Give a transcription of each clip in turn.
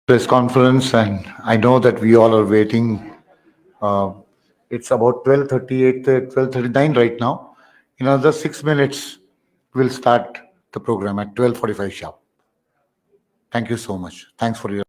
press conference, and I know that we all are waiting. Uh, it's about 12:38, 12:39 right now. In another 6 minutes, we'll start the program at 12:45 sharp. Thank you so much. Thanks for your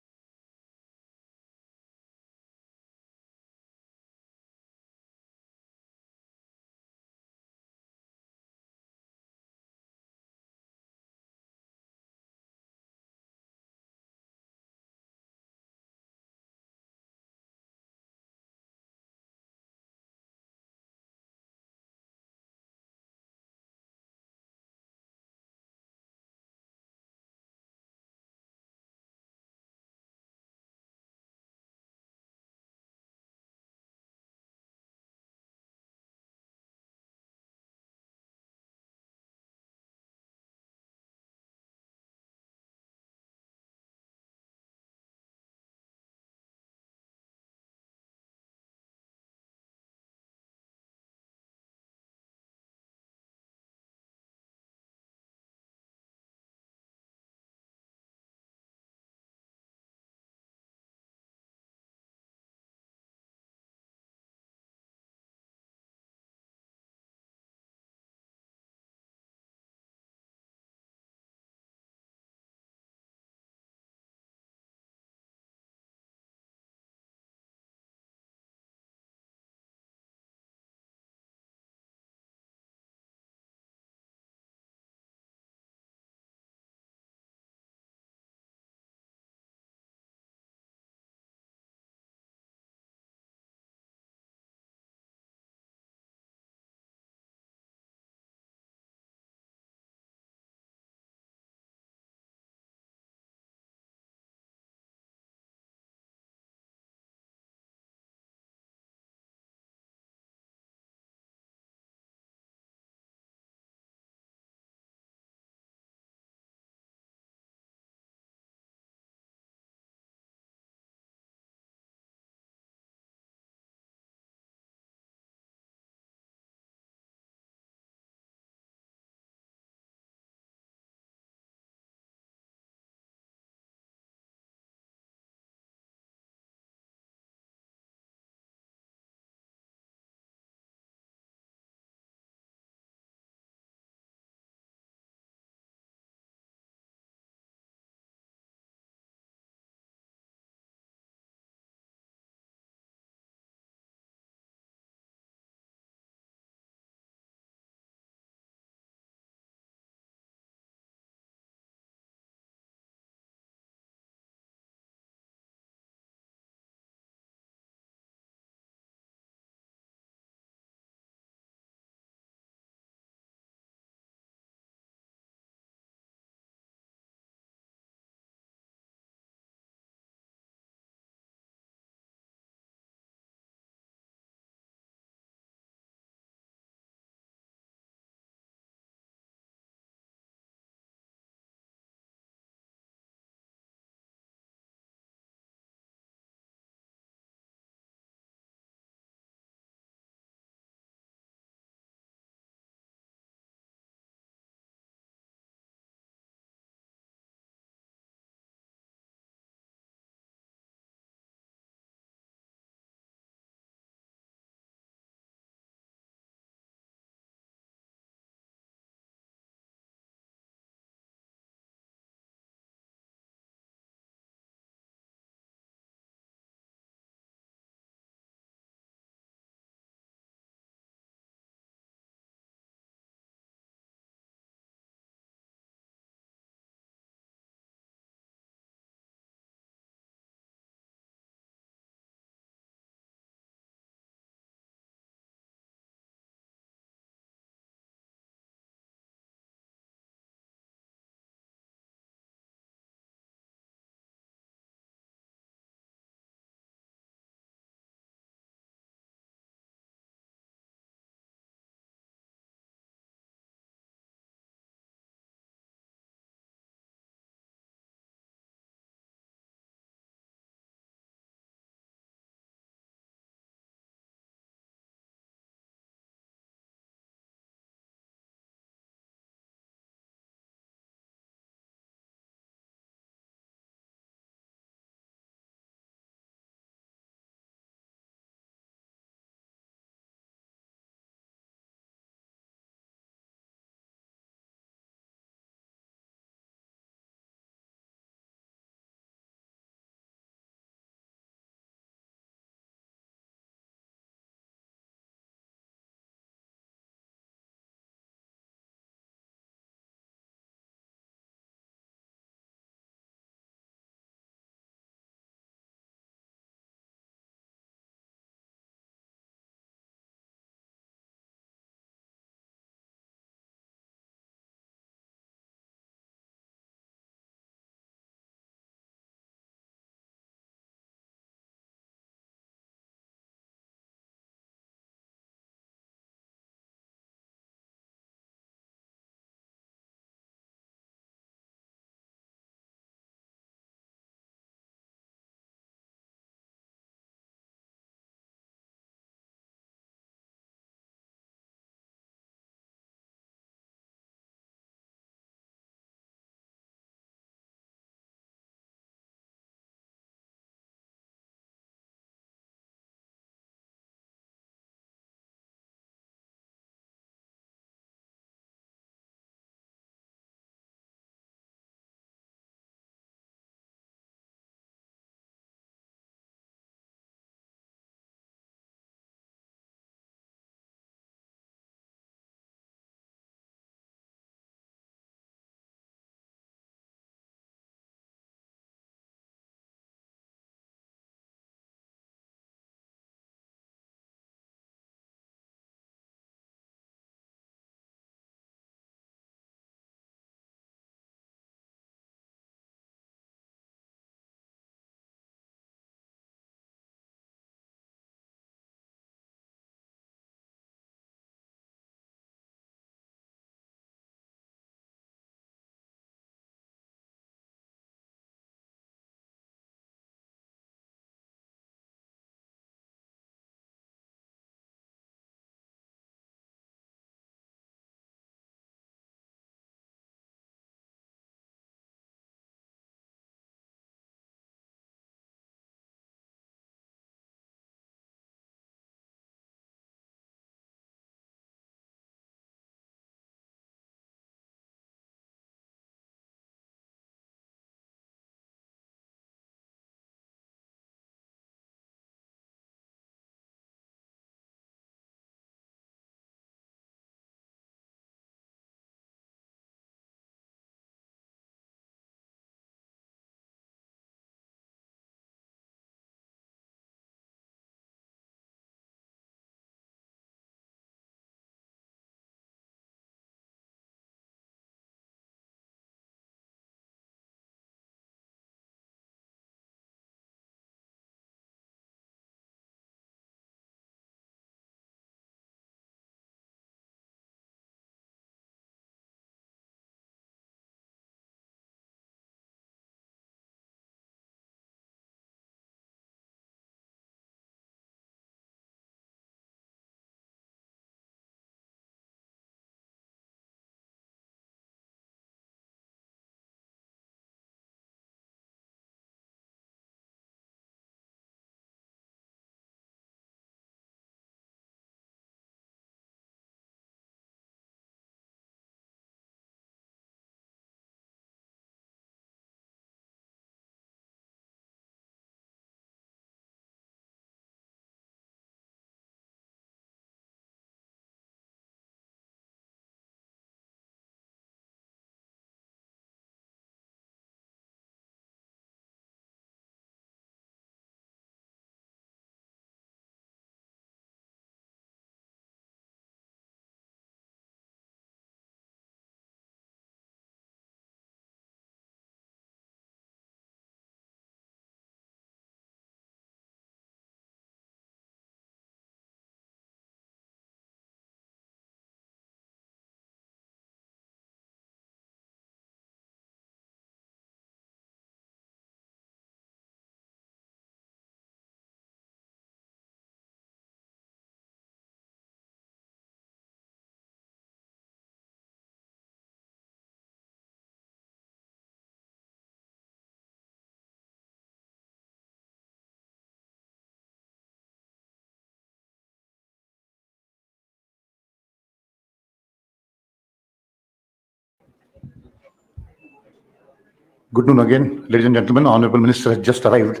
Good noon again, ladies and gentlemen. Honorable Minister has just arrived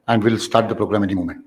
and will start the program any moment.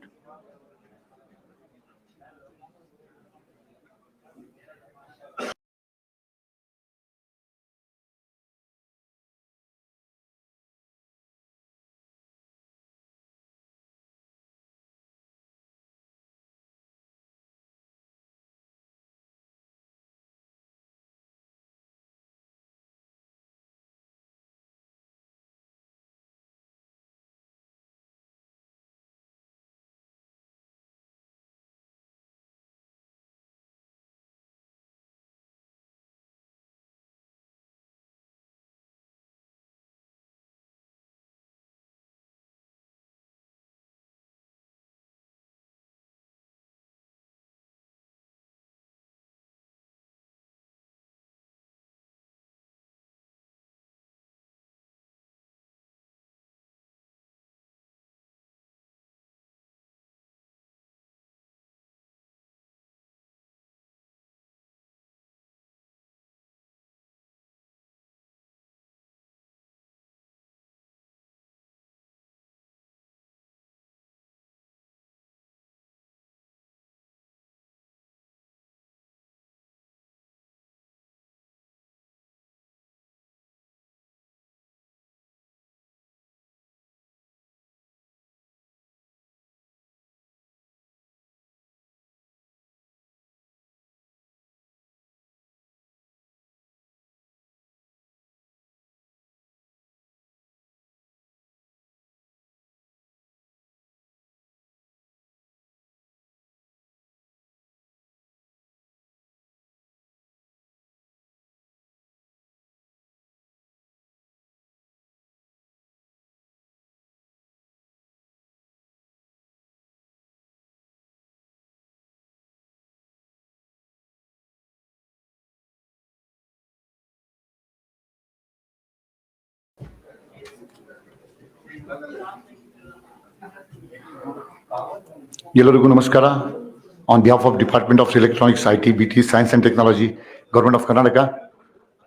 Yellorigu Namaskara. On behalf of Department of Electronics, IT, BT, Science and Technology, Government of Karnataka,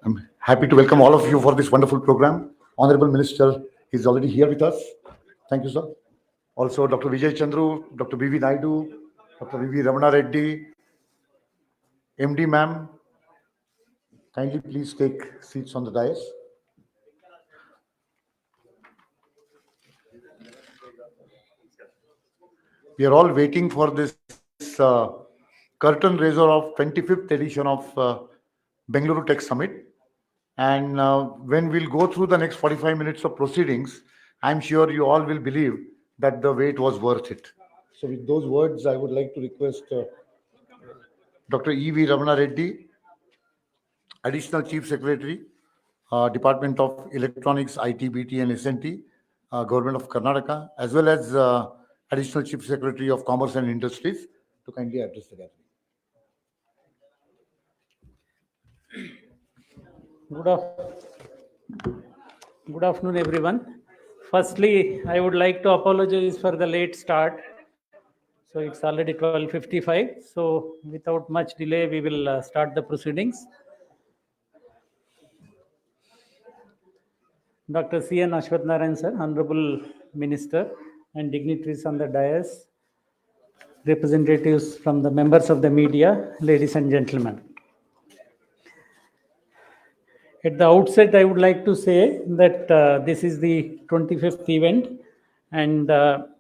I'm happy to welcome all of you for this wonderful program. Honorable Minister is already here with us. Thank you, sir. Also, Dr. Vijay Chandru, Dr. B.V. Naidu, Dr. V.V. Ramana Reddy, MD ma'am, kindly please take seats on the dais. We are all waiting for this curtain raiser of 25th edition of Bangalore Tech Summit. And when we'll go through the next 45 minutes of proceedings, I'm sure you all will believe that the wait was worth it. So with those words, I would like to request Dr. E.V. Ramana Reddy, Additional Chief Secretary, Department of Electronics, IT, BT, and SNT, Government of Karnataka, as well as Additional Chief Secretary of Commerce and Industries, to kindly address the gathering. Good afternoon, everyone. Firstly, I would like to apologize for the late start. So it's already 12:55. So without much delay, we will start the proceedings. Dr. C.N. Ashwath Narayan, sir, Honorable Minister, and dignitaries on the dais, representatives from the members of the media, ladies and gentlemen. At the outset, I would like to say that this is the 25th event. And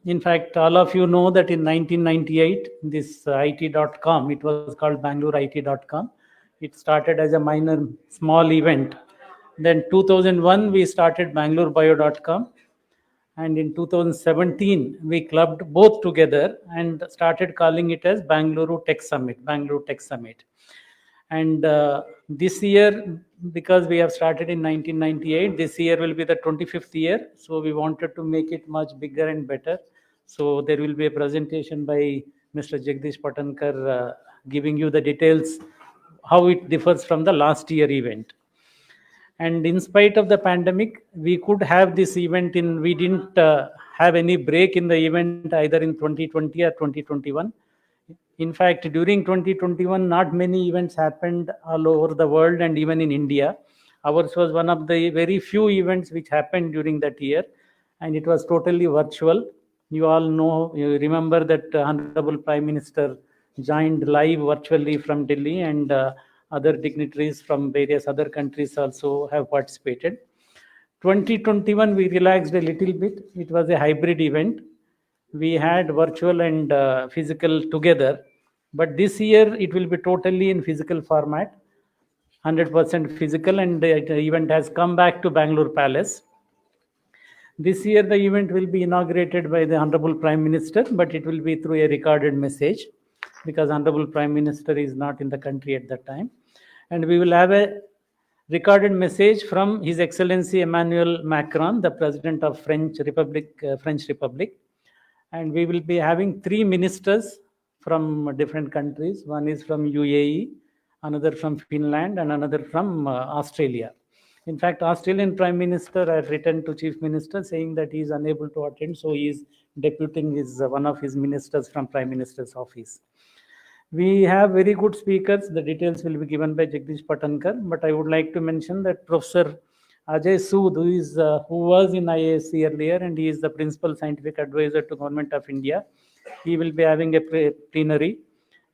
in fact, all of you know that in 1998, this IT.com, it was called Bangalore IT.com. It started as a minor, small event. Then 2001, we started BangaloreBio.com. And in 2017, we clubbed both together and started calling it as Bangalore Tech Summit, Bangalore Tech Summit. And this year, because we have started in 1998, this year will be the 25th year. So we wanted to make it much bigger and better. So there will be a presentation by Mr. Jagdish Patankar giving you the details, how it differs from the last year event. And in spite of the pandemic, we could have this event we didn't have any break in the event either in 2020 or 2021. In fact, during 2021, not many events happened all over the world and even in India. Ours was one of the very few events which happened during that year, and it was totally virtual. You all know, you remember that Honorable Prime Minister joined live virtually from Delhi, and other dignitaries from various other countries also have participated. 2021, we relaxed a little bit. It was a hybrid event. We had virtual and physical together, but this year it will be totally in physical format, 100% physical, and the event has come back to Bangalore Palace. This year, the event will be inaugurated by the Honorable Prime Minister, but it will be through a recorded message because Honorable Prime Minister is not in the country at that time. And we will have a recorded message from His Excellency Emmanuel Macron, the President of French Republic. And we will be having three ministers from different countries. One is from UAE, another from Finland, and another from Australia. In fact, Australian Prime Minister had written to Chief Minister saying that he is unable to attend, so he is deputing one of his ministers from Prime Minister's office. We have very good speakers. The details will be given by Jagdish Patankar, but I would like to mention that Professor Ajay Sood, who was in IASC earlier, and he is the Principal Scientific Advisor to Government of India. He will be having a plenary,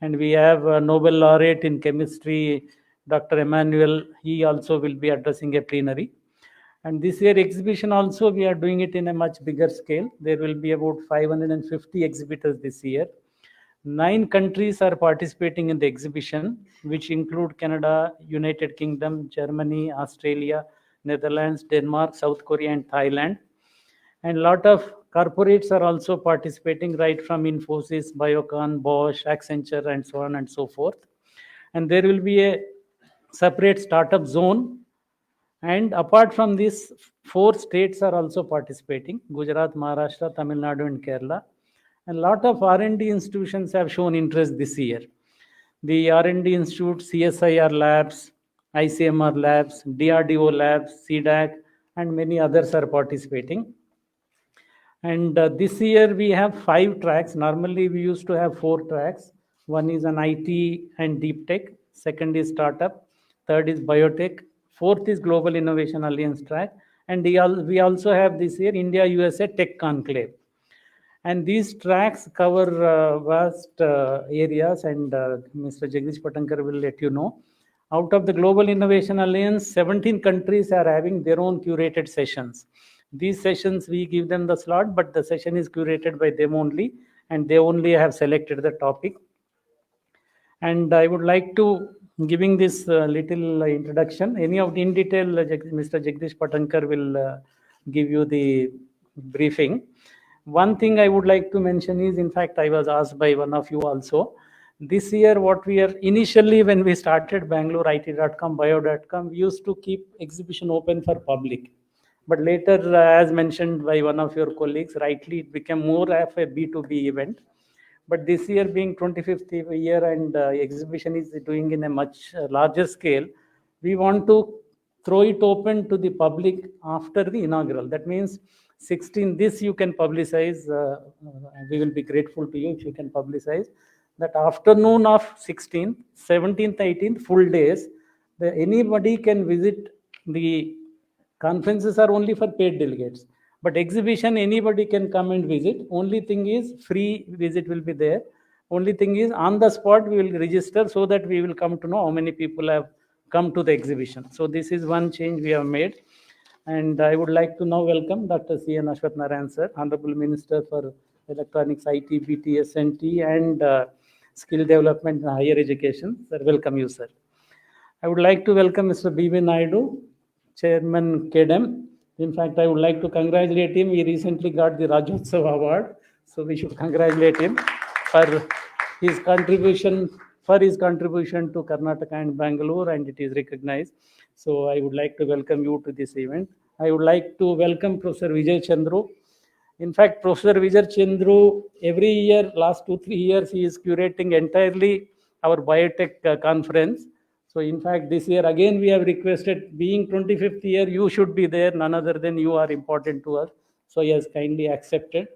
and we have a Nobel laureate in chemistry, Dr. Emmanuel. He also will be addressing a plenary. And this year exhibition also, we are doing it in a much bigger scale. There will be about 550 exhibitors this year. 9 countries are participating in the exhibition, which include Canada, United Kingdom, Germany, Australia, Netherlands, Denmark, South Korea, and Thailand. And a lot of corporates are also participating, right from Infosys, Biocon, Bosch, Accenture, and so on and so forth. And there will be a separate startup zone. And apart from this, 4 states are also participating: Gujarat, Maharashtra, Tamil Nadu, and Kerala. And a lot of R&D institutions have shown interest this year. The R&D Institute, CSIR labs, ICMR labs, DRDO labs, CDAC, and many others are participating. And this year we have 5 tracks. Normally we used to have 4 tracks. One is an IT and deep tech. Second is startup. Third is biotech. Fourth is Global Innovation Alliance track. And we also have this year India USA Tech Conclave. And these tracks cover vast areas, and Mr. Jagdish Patankar will let you know. Out of the Global Innovation Alliance, 17 countries are having their own curated sessions. These sessions, we give them the slot, but the session is curated by them only, and they only have selected the topic. And I would like to giving this little introduction. Any of the in detail, Mr. Jagdish Patankar will give you the briefing. One thing I would like to mention is, in fact, I was asked by one of you also. This year, what we are initially, when we started Bangalore IT.com, bio.com, we used to keep exhibition open for public. But later, as mentioned by one of your colleagues, rightly, it became more of a B2B event. But this year being 25th year and exhibition is doing in a much larger scale, we want to throw it open to the public after the inaugural. That means 16, this you can publicize. We will be grateful to you if you can publicize that afternoon of 16th, 17th, 18th, full days, anybody can visit. The conferences are only for paid delegates, but exhibition anybody can come and visit. Only thing is free visit will be there. Only thing is on the spot we will register so that we will come to know how many people have come to the exhibition. So this is one change we have made. And I would like to now welcome Dr. C.N. Ashwath Narayan sir, Honorable Minister for Electronics, IT, BT, SNT, and Skill Development and Higher Education. Sir, welcome you, sir. I would like to welcome Mr. B.V. Naidu, Chairman KDEM. In fact, I would like to congratulate him. He recently got the Rajyotsava Award, so we should congratulate him for his contribution to Karnataka and Bangalore, and it is recognized. So I would like to welcome you to this event. I would like to welcome Professor Vijay Chandru. In fact, Professor Vijay Chandru, every year, last 2-3 years, he is curating entirely our biotech conference. So in fact, this year again we have requested, being 25th year, you should be there, none other than you are important to us. So he has kindly accepted.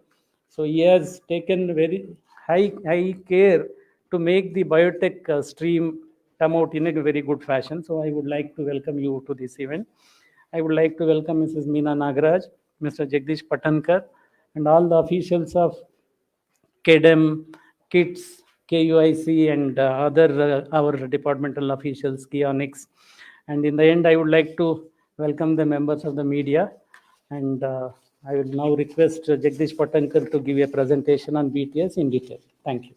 So he has taken very high care to make the biotech stream come out in a very good fashion. So I would like to welcome you to this event. I would like to welcome Mrs. Meena Nagaraj, Mr. Jagdish Patankar, and all the officials of KDEM, KITS, KUIC, and other our departmental officials, Kionics. And in the end, I would like to welcome the members of the media. And I will now request Jagdish Patankar to give a presentation on BTS in detail. Thank you.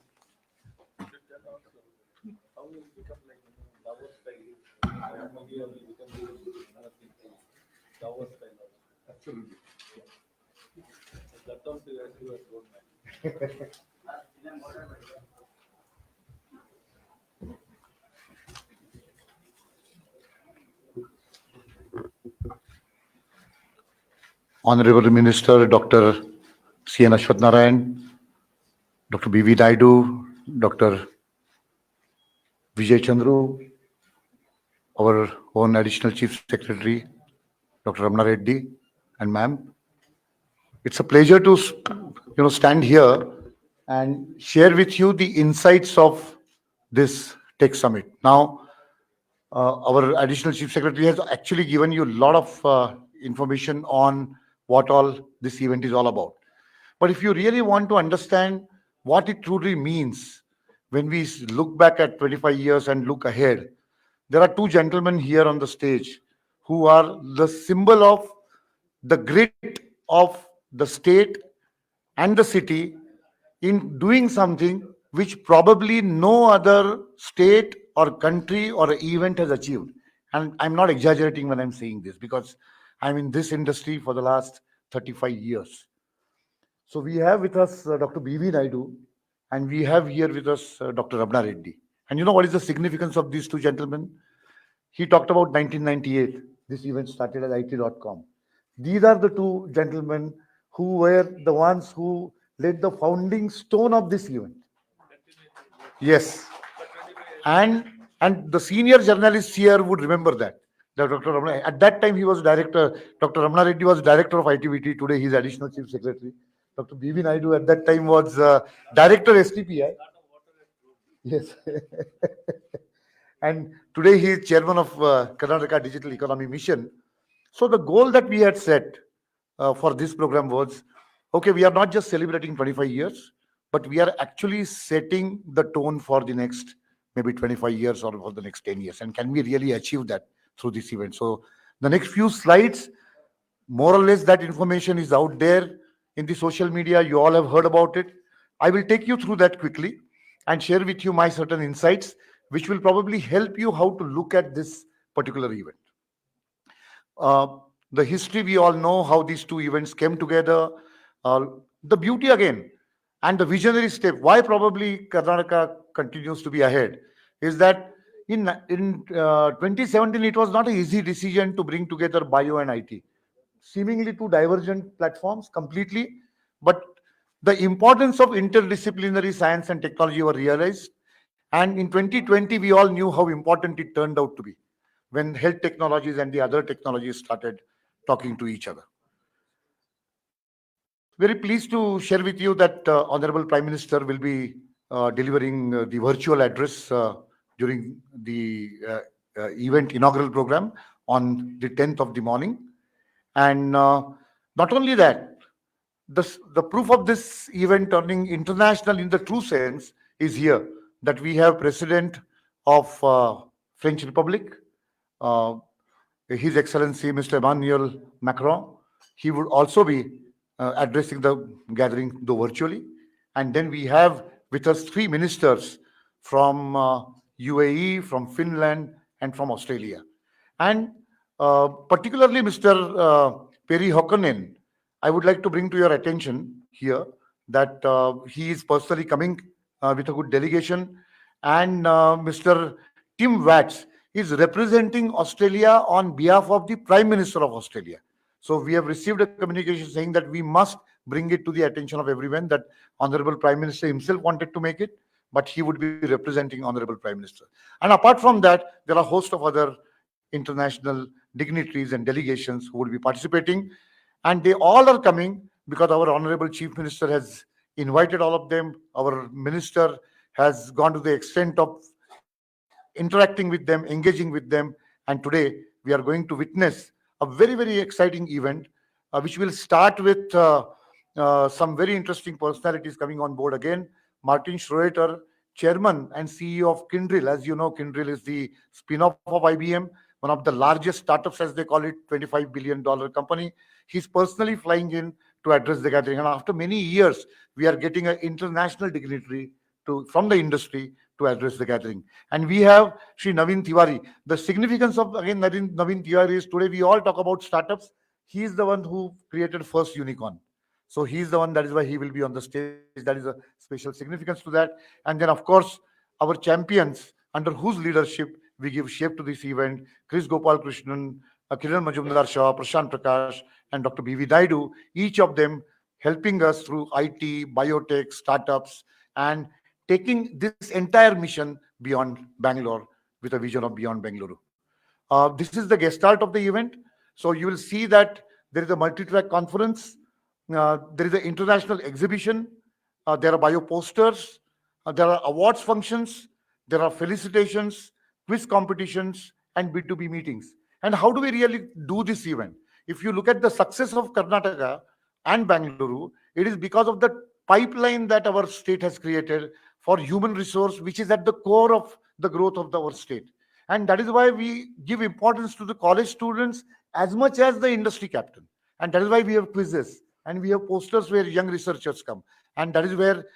Honorable Minister Dr. C.N. Ashwath Narayan, Dr. B.V. Naidu, Dr. Vijay Chandru, our own Additional Chief Secretary, Dr. Ramna Reddy, and ma'am. It's a pleasure to stand here and share with you the insights of this Tech Summit. Now, our Additional Chief Secretary has actually given you a lot of information on what all this event is all about. But if you really want to understand what it truly means when we look back at 25 years and look ahead, there are two gentlemen here on the stage who are the symbol of the grit of the state and the city in doing something which probably no other state or country or event has achieved. And I'm not exaggerating when I'm saying this because I'm in this industry for the last 35 years. So we have with us Dr. B.V. Naidu, and we have here with us Dr. Ramna Reddy. And you know what is the significance of these two gentlemen? He talked about 1998. This event started at IT.com. These are the two gentlemen who were the ones who laid the founding stone of this event. Yes. And and the senior journalists here would remember that. Dr. Ramana, at that time he was director. Dr. Ramana Reddy was director of ITVT. Today he is additional chief secretary. Dr. B.V. Naidu at that time was director STPI. Yes. And today he is chairman of Karnataka Digital Economy Mission. So the goal that we had set for this program was, okay, we are not just celebrating 25 years, but we are actually setting the tone for the next maybe 25 years or for the next 10 years. And can we really achieve that through this event? So the next few slides, more or less that information is out there in the social media. You all have heard about it. I will take you through that quickly and share with you my certain insights, which will probably help you how to look at this particular event. Uh, the history, we all know how these two events came together. The beauty again, and the visionary step, why probably Karnataka continues to be ahead, is that in 2017, it was not an easy decision to bring together bio and IT, seemingly two divergent platforms completely, but the importance of interdisciplinary science and technology were realized. And in 2020, we all knew how important it turned out to be when health technologies and the other technologies started talking to each other. Very pleased to share with you that Honorable Prime Minister will be delivering the virtual address during the event inaugural program on the 10th of the morning. And not only that, the proof of this event turning international in the true sense is here, that we have President of French Republic, uh, His Excellency Mr. Emmanuel Macron. He would also be addressing the gathering, though virtually. And then we have with us three ministers from UAE, from Finland, and from Australia. And particularly Mr. Peri Hokkonen, I would like to bring to your attention here that he is personally coming with a good delegation, and Mr. Tim Watts is representing Australia on behalf of the Prime Minister of Australia. So we have received a communication saying that we must bring it to the attention of everyone that Honorable Prime Minister himself wanted to make it, but he would be representing Honorable Prime Minister. And apart from that, there are a host of other international dignitaries and delegations who will be participating. And they all are coming because our Honorable Chief Minister has invited all of them. Our Minister has gone to the extent of interacting with them, engaging with them. And today we are going to witness a very, very exciting event, which will start with some very interesting personalities coming on board again. Martin Schroeter, Chairman and CEO of Kindrill. As you know, Kindrill is the spin off of IBM, one of the largest startups, as they call it, $25 billion company. He's personally flying in to address the gathering. And after many years, we are getting an international dignitary from the industry to address the gathering. And we have Sri Naveen Tiwari. The significance of, again, Naveen Tiwari is today we all talk about startups. He is the one who created first unicorn. So he's the one, that is why he will be on the stage. That is a special significance to that. And then, of course, our champions under whose leadership we give shape to this event, Chris Gopal Krishnan, Kiran Majumdar Shah, Prashant Prakash, and Dr. B.V. Naidu, each of them helping us through IT, biotech, startups, and taking this entire mission beyond Bangalore with a vision of beyond Bangalore. This is the gestalt of the event. So you will see that there is a multi-track conference, there is an international exhibition, there are bio posters, there are awards functions, there are felicitations, quiz competitions, and B2B meetings. And how do we really do this event? If you look at the success of Karnataka and Bangalore, it is because of the pipeline that our state has created for human resource, which is at the core of the growth of our state. And that is why we give importance to the college students as much as the industry captain. And that is why we have quizzes and we have posters where young researchers come. And that is where,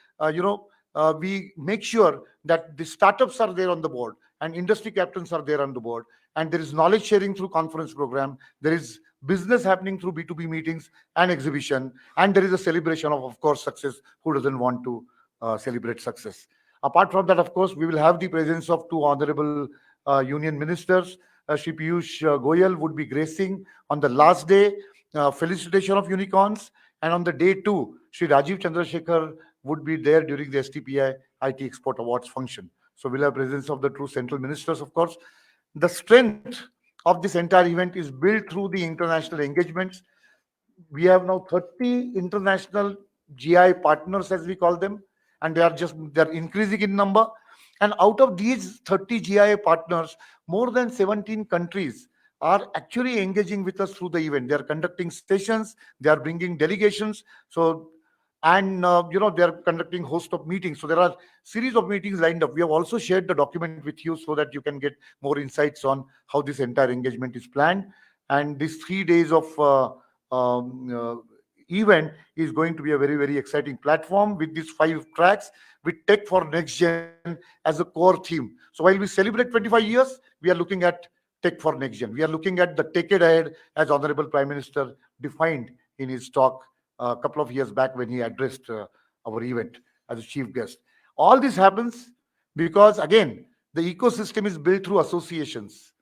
we make sure that the startups are there on the board and industry captains are there on the board. And there is knowledge sharing through conference program. There is business happening through B2B meetings and exhibition. And there is a celebration of course, success. Who doesn't want to celebrate success? Apart from that, of course, we will have the presence of two honorable union ministers. Shri Piyush Goyal would be gracing on the last day, felicitation of unicorns. And on the day two, Shri Rajiv Chandrasekhar would be there during the STPI IT Export Awards function. So we'll have presence of the two central ministers, of course. The strength of this entire event is built through the international engagements. We have now 30 international GI partners, as we call them, and they're increasing in number. And out of these 30 GI partners, more than 17 countries are actually engaging with us through the event. They are conducting sessions, they are bringing delegations. So, and they are conducting host of meetings. So there are series of meetings lined up. We have also shared the document with you so that you can get more insights on how this entire engagement is planned. And these 3 days of event is going to be a very, very exciting platform with these 5 tracks with tech for next gen as a core theme. So while we celebrate 25 years, we are looking at tech for next gen. We are looking at the decade ahead, as Honorable Prime Minister defined in his talk a couple of years back when he addressed our event as a chief guest. All this happens because, again, the ecosystem is built through associations.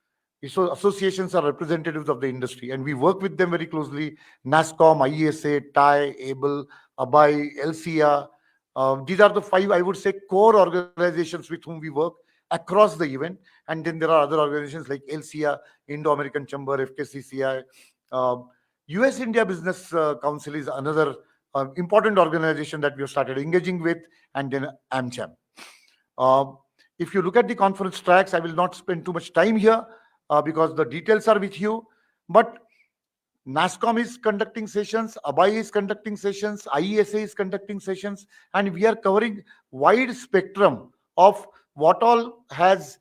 So associations are representatives of the industry, and we work with them very closely. NASCOM, IESA, TIE, ABLE, ABAI, LCA. These are the 5, I would say, core organizations with whom we work across the event. And then there are other organizations like LCA, Indo-American Chamber, FKCCI. US India Business Council is another important organization that we have started engaging with, and then AmCham. If you look at the conference tracks, I will not spend too much time here because the details are with you. But NASCOM is conducting sessions, ABAI is conducting sessions, IESA is conducting sessions, and we are covering wide spectrum of what is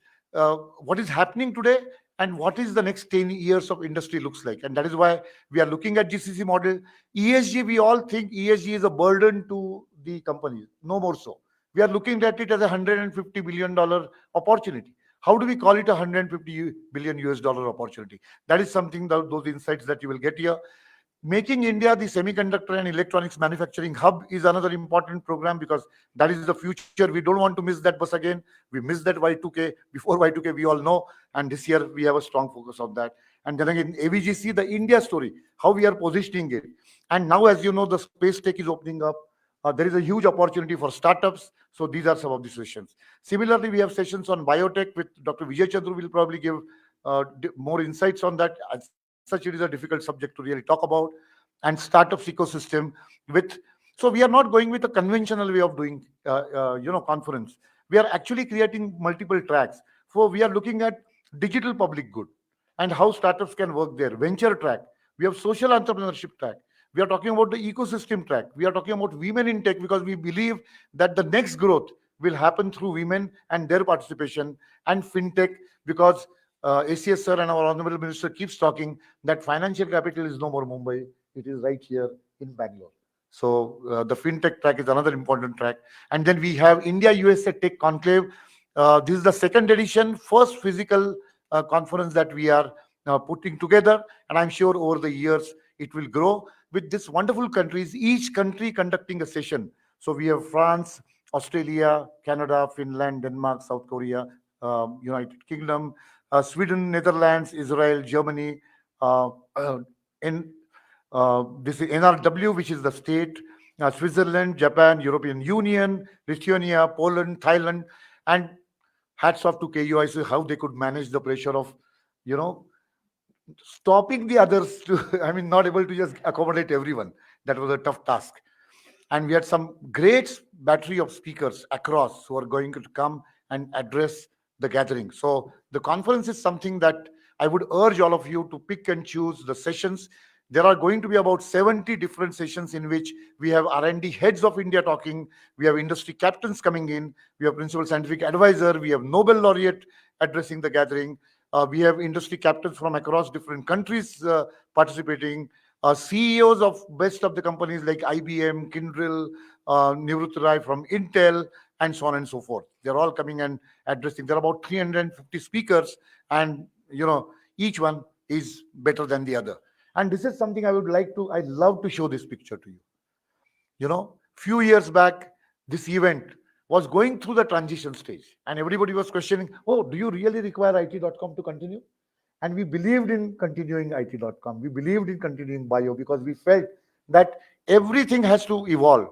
happening today and what is the next 10 years of industry looks like. And that is why we are looking at GCC model. ESG, we all think ESG is a burden to the companies. No more so. We are looking at it as a $150 billion opportunity. How do we call it a 150 billion US dollar opportunity? That is something, those insights that you will get here. Making India the semiconductor and electronics manufacturing hub is another important program because that is the future. We don't want to miss that bus again. We missed that Y2K. Before Y2K, we all know. And this year, we have a strong focus on that. And then again, AVGC, the India story, how we are positioning it. And now, as you know, the space tech is opening up. There is a huge opportunity for startups. So these are some of the sessions. Similarly, we have sessions on biotech with Dr. Vijay Chandru will probably give more insights on that. As such, it is a difficult subject to really talk about. And startups ecosystem with, so we are not going with a conventional way of doing, conference. We are actually creating multiple tracks. So we are looking at digital public good and how startups can work there. Venture track. We have social entrepreneurship track. We are talking about the ecosystem track. We are talking about women in tech because we believe that the next growth will happen through women and their participation, and fintech because ACS sir and our honorable minister keeps talking that financial capital is no more Mumbai. It is right here in Bangalore. So the fintech track is another important track. And then we have India USA Tech Conclave. This is the second edition, first physical conference that we are putting together. And I'm sure over the years it will grow with these wonderful countries, each country conducting a session. So we have France, Australia, Canada, Finland, Denmark, South Korea, United Kingdom, Sweden, Netherlands, Israel, Germany, uh, uh, in this is NRW, which is the state, Switzerland, Japan, European Union, Lithuania, Poland, Thailand, and hats off to KUIC how they could manage the pressure of, you know, stopping the others to, I mean, not able to just accommodate everyone. That was a tough task. And we had some great battery of speakers across who are going to come and address the gathering. So the conference is something that I would urge all of you to pick and choose the sessions. There are going to be about 70 different sessions in which we have R&D heads of India talking, we have industry captains coming in, we have principal scientific advisor, we have Nobel laureate addressing the gathering, we have industry captains from across different countries participating, CEOs of best of the companies like IBM, Kyndryl, Nivrutt Rai from Intel, and so on and so forth. They're all coming and addressing. There are about 350 speakers, and each one is better than the other. And this is something I'd love to show this picture to you. Few years back, this event was going through the transition stage, and everybody was questioning, oh, do you really require IT.com to continue? And we believed in continuing IT.com. We believed in continuing bio because we felt that everything has to evolve.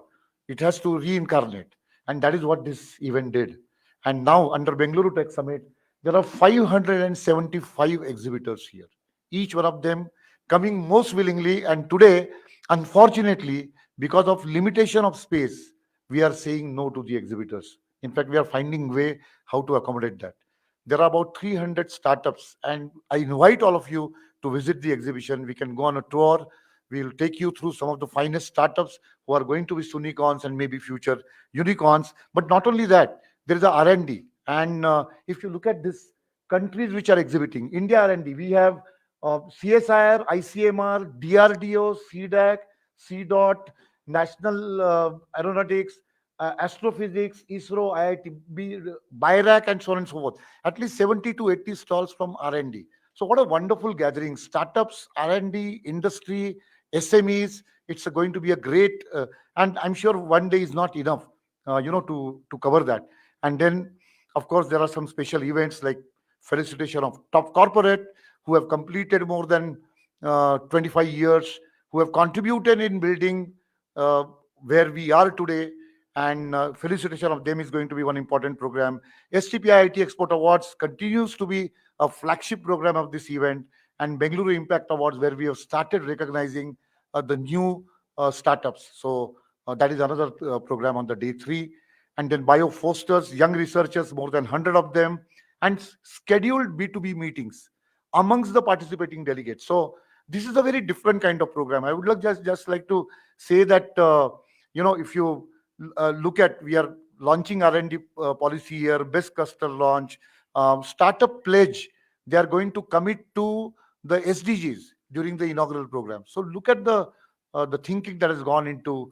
It has to reincarnate. And that is what this event did. And now, under Bengaluru Tech Summit, there are 575 exhibitors here, each one of them coming most willingly. And today, unfortunately, because of limitation of space, we are saying no to the exhibitors. In fact, we are finding way how to accommodate that. There are about 300 startups, and I invite all of you to visit the exhibition. We can go on a tour. We'll take you through some of the finest startups who are going to be unicorns and maybe future unicorns. But not only that, there is a R&D. And if you look at this countries which are exhibiting, India R&D, we have CSIR, ICMR, DRDO, CDAC, CDOT, National Aeronautics, Astrophysics, ISRO, IIT, BIRAC, and so on and so forth. At least 70 to 80 stalls from R&D. So what a wonderful gathering. Startups, R&D, industry, SMEs. It's going to be a great, and I'm sure one day is not enough, to cover that. And then, of course, there are some special events like felicitation of top corporate who have completed more than 25 years, who have contributed in building where we are today, and felicitation of them is going to be one important program. STPI IT Export Awards continues to be a flagship program of this event, and Bengaluru Impact Awards, where we have started recognizing the new startups. So that is another program on the day three. And then Bio Fosters, young researchers, more than 100 of them, and scheduled B2B meetings amongst the participating delegates. So this is a very different kind of program. I would just like to say that, if you look at, we are launching R&D policy here, best cluster launch, startup pledge. They are going to commit to the SDGs during the inaugural program. So look at the thinking that has gone into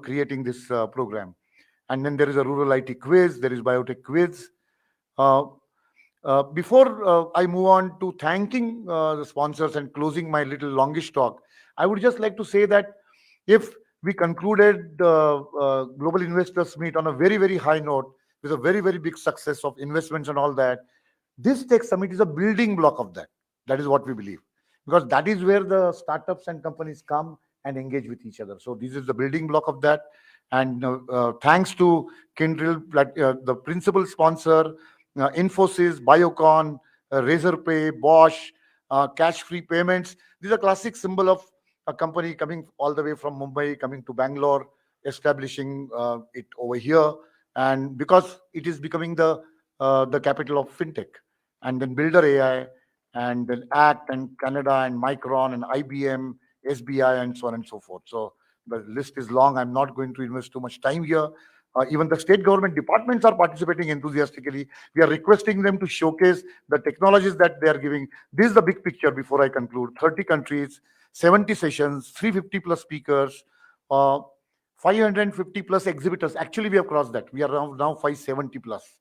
creating this program. And then there is a rural IT quiz, there is biotech quiz. Uh, before I move on to thanking the sponsors and closing my little longish talk, I would just like to say that if we concluded the Global Investors Meet on a very, very high note with a very, very big success of investments and all that, this Tech Summit is a building block of that. That is what we believe. Because that is where the startups and companies come and engage with each other. So this is the building block of that. And thanks to Kyndryl, the principal sponsor, Infosys, Biocon, Razorpay, Bosch, cash-free payments. These are classic symbol of a company coming all the way from Mumbai, coming to Bangalore, establishing it over here. And because it is becoming the the capital of fintech, and then Builder AI, and then ACT and Canada and Micron and IBM, SBI, and so on and so forth. So the list is long. I'm not going to invest too much time here. Even the state government departments are participating enthusiastically. We are requesting them to showcase the technologies that they are giving. This is the big picture before I conclude. 30 countries, 70 sessions, 350 plus speakers, uh, 550 plus exhibitors. Actually, we have crossed that. We are now 570 plus.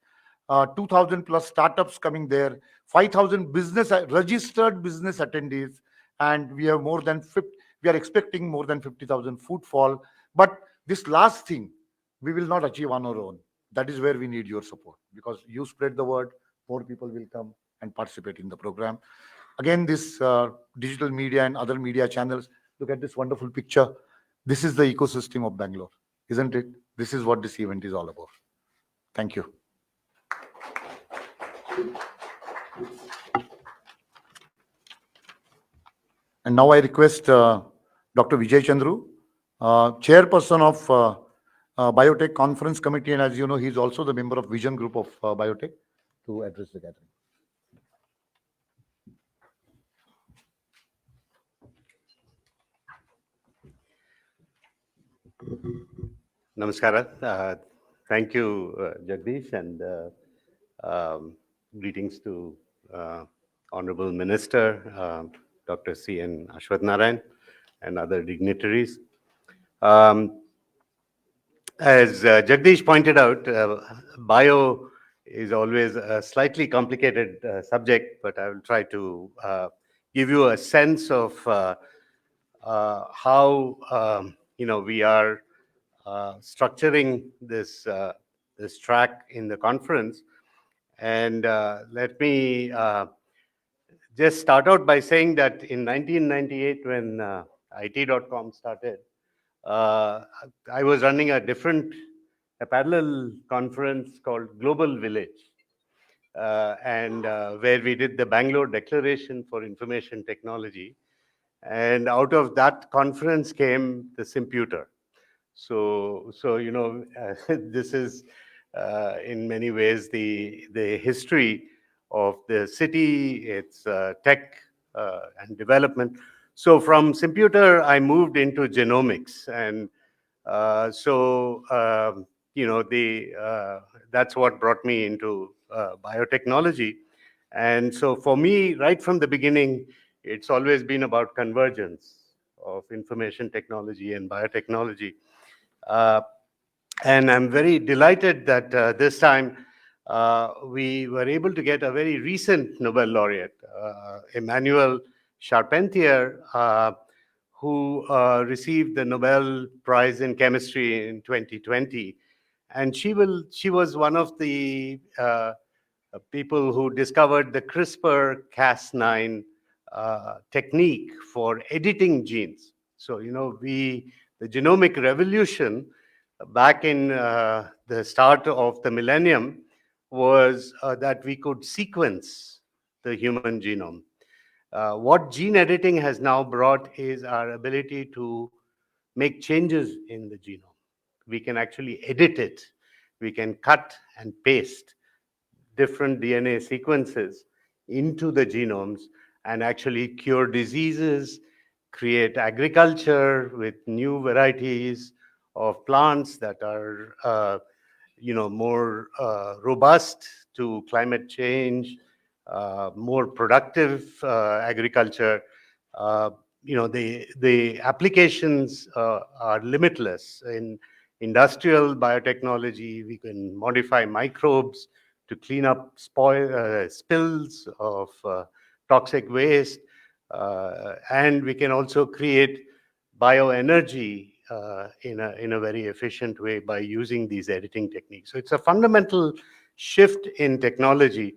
2,000 plus startups coming there, 5,000 business registered business attendees, and we have more than 50, we are expecting more than 50,000 footfall. But this last thing, we will not achieve on our own. That is where we need your support, because you spread the word, more people will come and participate in the program. Again, this digital media and other media channels, look at this wonderful picture. This is the ecosystem of Bangalore, isn't it? This is what this event is all about. Thank you. And now I request Dr. Vijay Chandru, chairperson of Biotech Conference Committee, and as you know, he's also the member of Vision Group of Biotech, to address the gathering. Namaskara. Thank you, Jagdish, and greetings to Honorable Minister, Dr. C.N. Ashwath Narayan, and other dignitaries. As Jagdish pointed out, bio is always a slightly complicated subject, but I will try to give you a sense of how we are structuring this track in the conference. And let me just start out by saying that in 1998, when IT.com started, I was running a parallel conference called Global Village, and where we did the Bangalore Declaration for Information Technology. And out of that conference came the Simputer. So this is in many ways the history of the city, its tech and development. So from Simputer, I moved into genomics, and that's what brought me into biotechnology. And so for me, right from the beginning, it's always been about convergence of information technology and biotechnology. And I'm very delighted that this time we were able to get a very recent Nobel laureate, Emmanuel Charpentier, who received the Nobel Prize in Chemistry in 2020. And she was one of the people who discovered the CRISPR-Cas9 technique for editing genes. So, the genomic revolution back in the start of the millennium was that we could sequence the human genome. What gene editing has now brought is our ability to make changes in the genome. We can actually edit it. We can cut and paste different DNA sequences into the genomes and actually cure diseases, create agriculture with new varieties of plants that are more robust to climate change, more productive agriculture. The applications are limitless. In industrial biotechnology, we can modify microbes to clean up spills of toxic waste, and we can also create bioenergy in a very efficient way by using these editing techniques. So it's a fundamental shift in technology,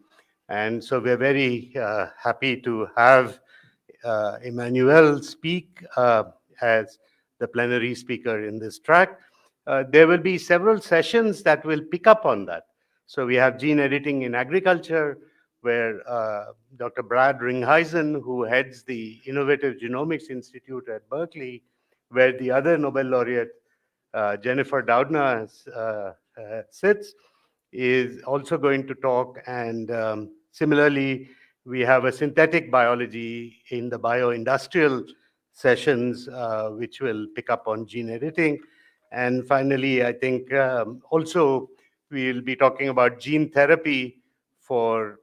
and so we're very happy to have Emmanuel speak as the plenary speaker in this track. There will be several sessions that will pick up on that. So we have gene editing in agriculture, where Dr. Brad Ringheisen, who heads the Innovative Genomics Institute at Berkeley, where the other Nobel laureate, Jennifer Doudna, sits. is also going to talk. And similarly, we have a synthetic biology in the bioindustrial sessions, which will pick up on gene editing. And finally, I think also we'll be talking about gene therapy for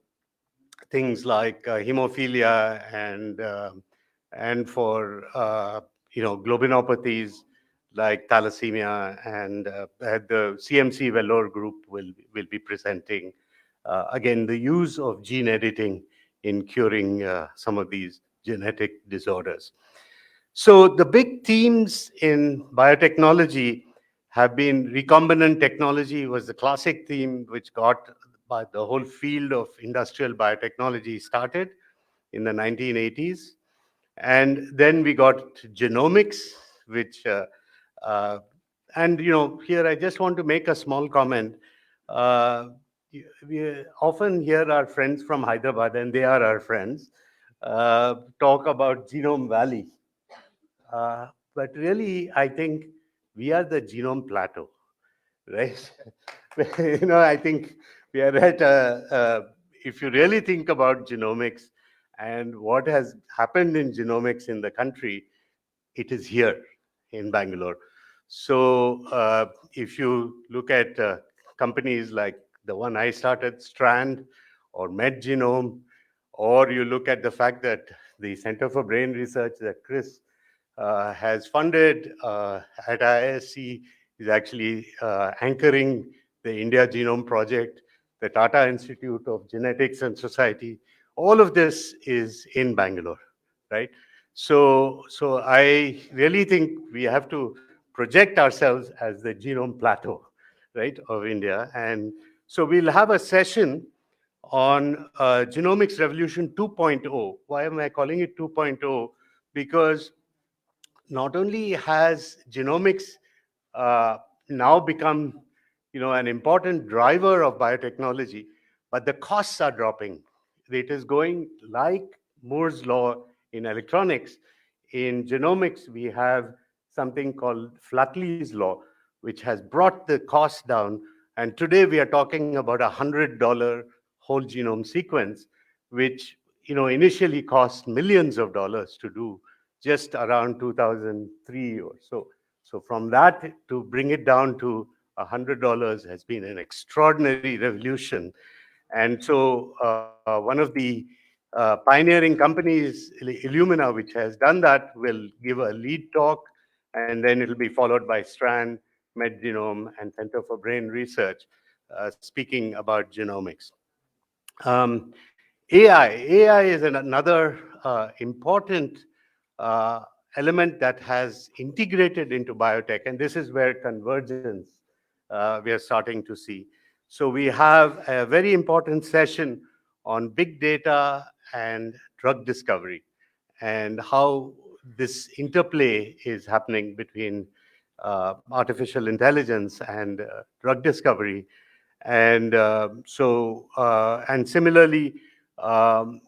things like hemophilia and for globinopathies like thalassemia, and the CMC Vellore group will be presenting again the use of gene editing in curing some of these genetic disorders. So the big themes in biotechnology have been recombinant technology was the classic theme which got the whole field of industrial biotechnology started in the 1980s. And then we got genomics, which uh, and here I just want to make a small comment. Uh, we often hear our friends from Hyderabad, and they are our friends, talk about Genome Valley. But really, I think we are the genome plateau, right? I think we are at if you really think about genomics and what has happened in genomics in the country, it is here in Bangalore. So if you look at companies like the one I started, Strand or MedGenome, or you look at the fact that the Center for Brain Research that Chris has funded at IISc is actually anchoring the India Genome Project, the Tata Institute of Genetics and Society. All of this is in Bangalore, right? So I really think we have to project ourselves as the genome plateau, right, of India. And so we'll have a session on Genomics Revolution 2.0. Why am I calling it 2.0? Because not only has genomics uh, now become an important driver of biotechnology, but the costs are dropping. It is going like Moore's law in electronics. In genomics, we have something called Flatley's law, which has brought the cost down. And today we are talking about $100 whole genome sequence, which initially cost millions of dollars to do just around 2003 or so. So from that to bring it down to $100 has been an extraordinary revolution. And so one of the pioneering companies, Illumina, which has done that, will give a lead talk, and then it'll be followed by Strand, MedGenome, and Center for Brain Research speaking about genomics. Um, AI is another important uh, element that has integrated into biotech, and this is where convergence we are starting to see. So we have a very important session on big data and drug discovery and how this interplay is happening between artificial intelligence and drug discovery. And and similarly, um,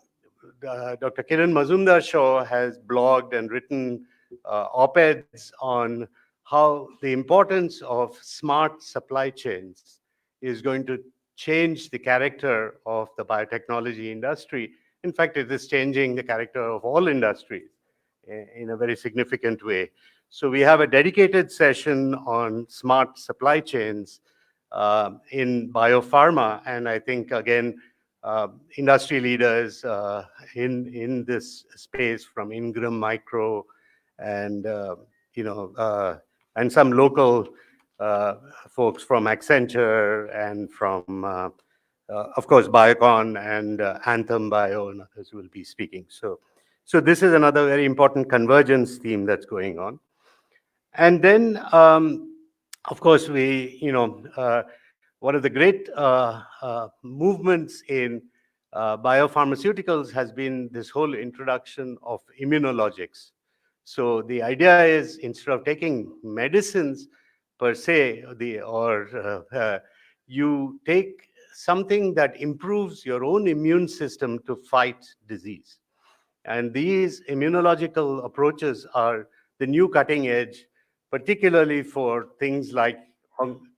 Dr. Kiran Mazumdar-Shaw has blogged and written op-eds on how the importance of smart supply chains is going to change the character of the biotechnology industry. In fact, it is changing the character of all industries in a very significant way. So we have a dedicated session on smart supply chains in biopharma, and I think again, industry leaders in this space from Ingram Micro and you know and some local uh, folks from Accenture and from of course Biocon and Anthem Bio and others will be speaking. So this is another very important convergence theme that's going on. And then, of course, one of the great movements in biopharmaceuticals has been this whole introduction of immunologics. So the idea is instead of taking medicines per se, you take something that improves your own immune system to fight disease. And these immunological approaches are the new cutting edge, particularly for things like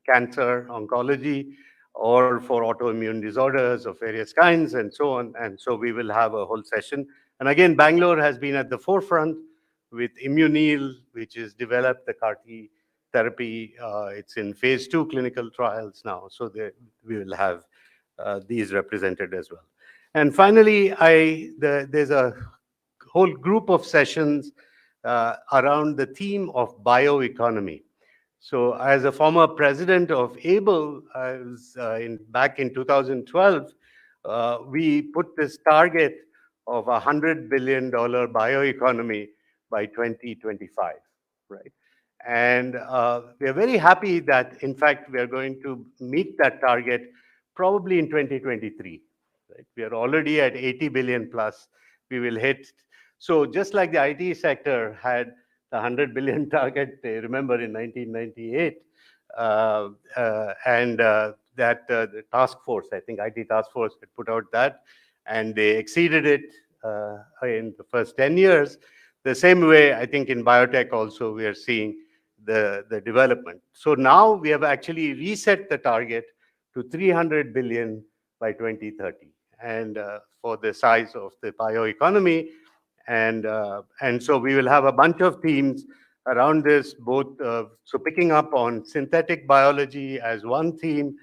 cancer, oncology, or for autoimmune disorders of various kinds and so on. And so we will have a whole session. And again, Bangalore has been at the forefront with Immunil, which has developed the CAR T therapy. It's in phase 2 clinical trials now. So we will have these represented as well. And finally, there's a whole group of sessions around the theme of bioeconomy. So, as a former president of ABLE, I was back in 2012, we put this target of a $100 billion bioeconomy by 2025, right? And we are very happy that, in fact, we are going to meet that target probably in 2023. Right? We are already at 80 billion plus. We will hit. So just like the IT sector had the 100 billion target, they remember in 1998, and that the task force, I think IT task force, had put out that, and they exceeded it in the first 10 years. The same way, I think in biotech also, we are seeing the development. So now we have actually reset the target to 300 billion by 2030, and for the size of the bioeconomy. And so we will have a bunch of themes around this, both so picking up on synthetic biology as one theme,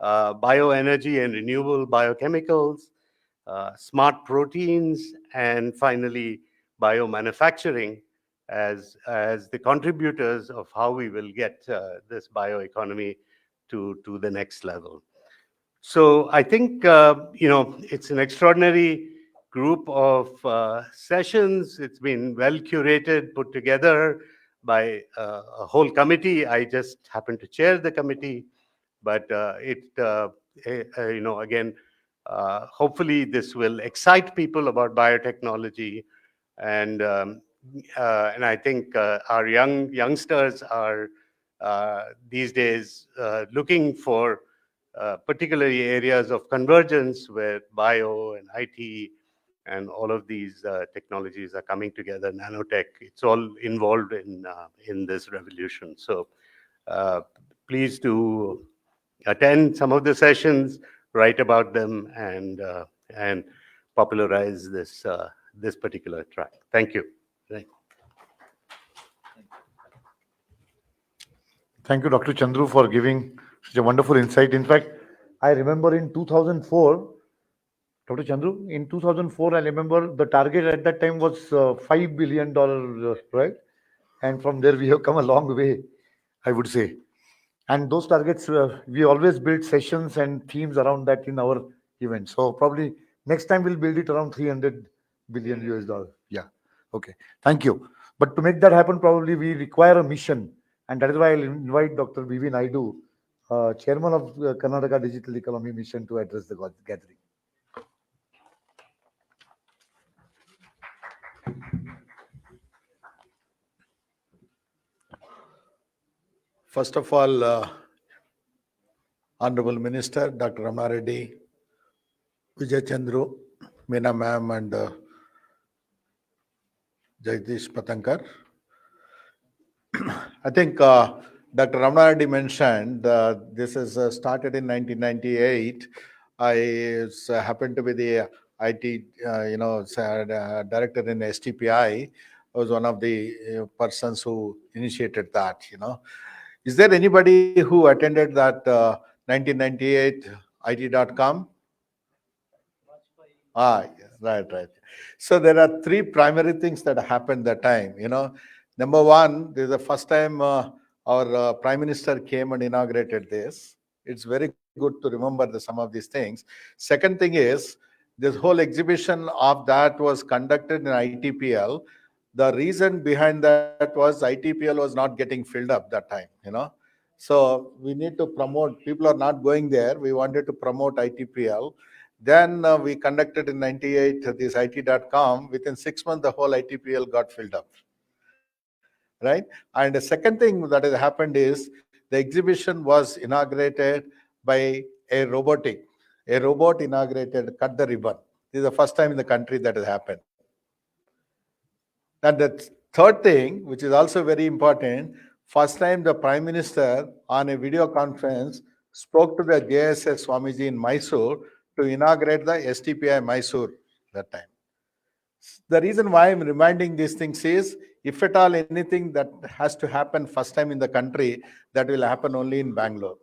bioenergy and renewable biochemicals, smart proteins, and finally biomanufacturing as the contributors of how we will get this bioeconomy to the next level. So I think it's an extraordinary group of sessions. It's been well curated, put together by a whole committee. I just happen to chair the committee, but again, hopefully this will excite people about biotechnology, and I think our youngsters are these days looking for particularly areas of convergence where bio and IT and all of these technologies are coming together. Nanotech, it's all involved in this revolution. So please do attend some of the sessions, write about them, and popularize this particular track. Thank you. Thank you, Dr. Chandru, for giving such a wonderful insight. In fact, I remember in 2004, Dr. Chandru, in 2004, I remember the target at that time was $5 billion, right? And from there, we have come a long way, I would say. And those targets, we always build sessions and themes around that in our event. So probably next time we'll build it around 300 billion US dollars. Yeah. Okay. Thank you. But to make that happen, probably we require a mission. And that is why I'll invite Dr. B.V. Naidu, chairman of Karnataka Digital Economy Mission, to address the gathering. First of all, Honorable Minister, Dr. Ramana Reddy, Vijay Chandru, Meena ma'am, and Jagdish Patankar. I think Dr. Ramana Reddy mentioned this is started in 1998. I happened to be the IT, director in STPI. I was one of the persons who initiated that. Is there anybody who attended that 1998 IT.com? Right. So there are three primary things that happened that time. Number one, this is the first time our Prime Minister came and inaugurated this. It's very good to remember some of these things. Second thing is, this whole exhibition of that was conducted in ITPL. The reason behind that was ITPL was not getting filled up that time, So we need to promote, people are not going there. We wanted to promote ITPL. Then we conducted in 98 this IT.com. Within 6 months, the whole ITPL got filled up. Right? And the second thing that has happened is the exhibition was inaugurated by a robot inaugurated, cut the ribbon. This is the first time in the country that has happened. And the third thing, which is also very important, first time the Prime Minister on a video conference spoke to the JSS Swamiji in Mysore to inaugurate the STPI Mysore that time. The reason why I'm reminding these things is, if at all anything that has to happen first time in the country, that will happen only in Bangalore.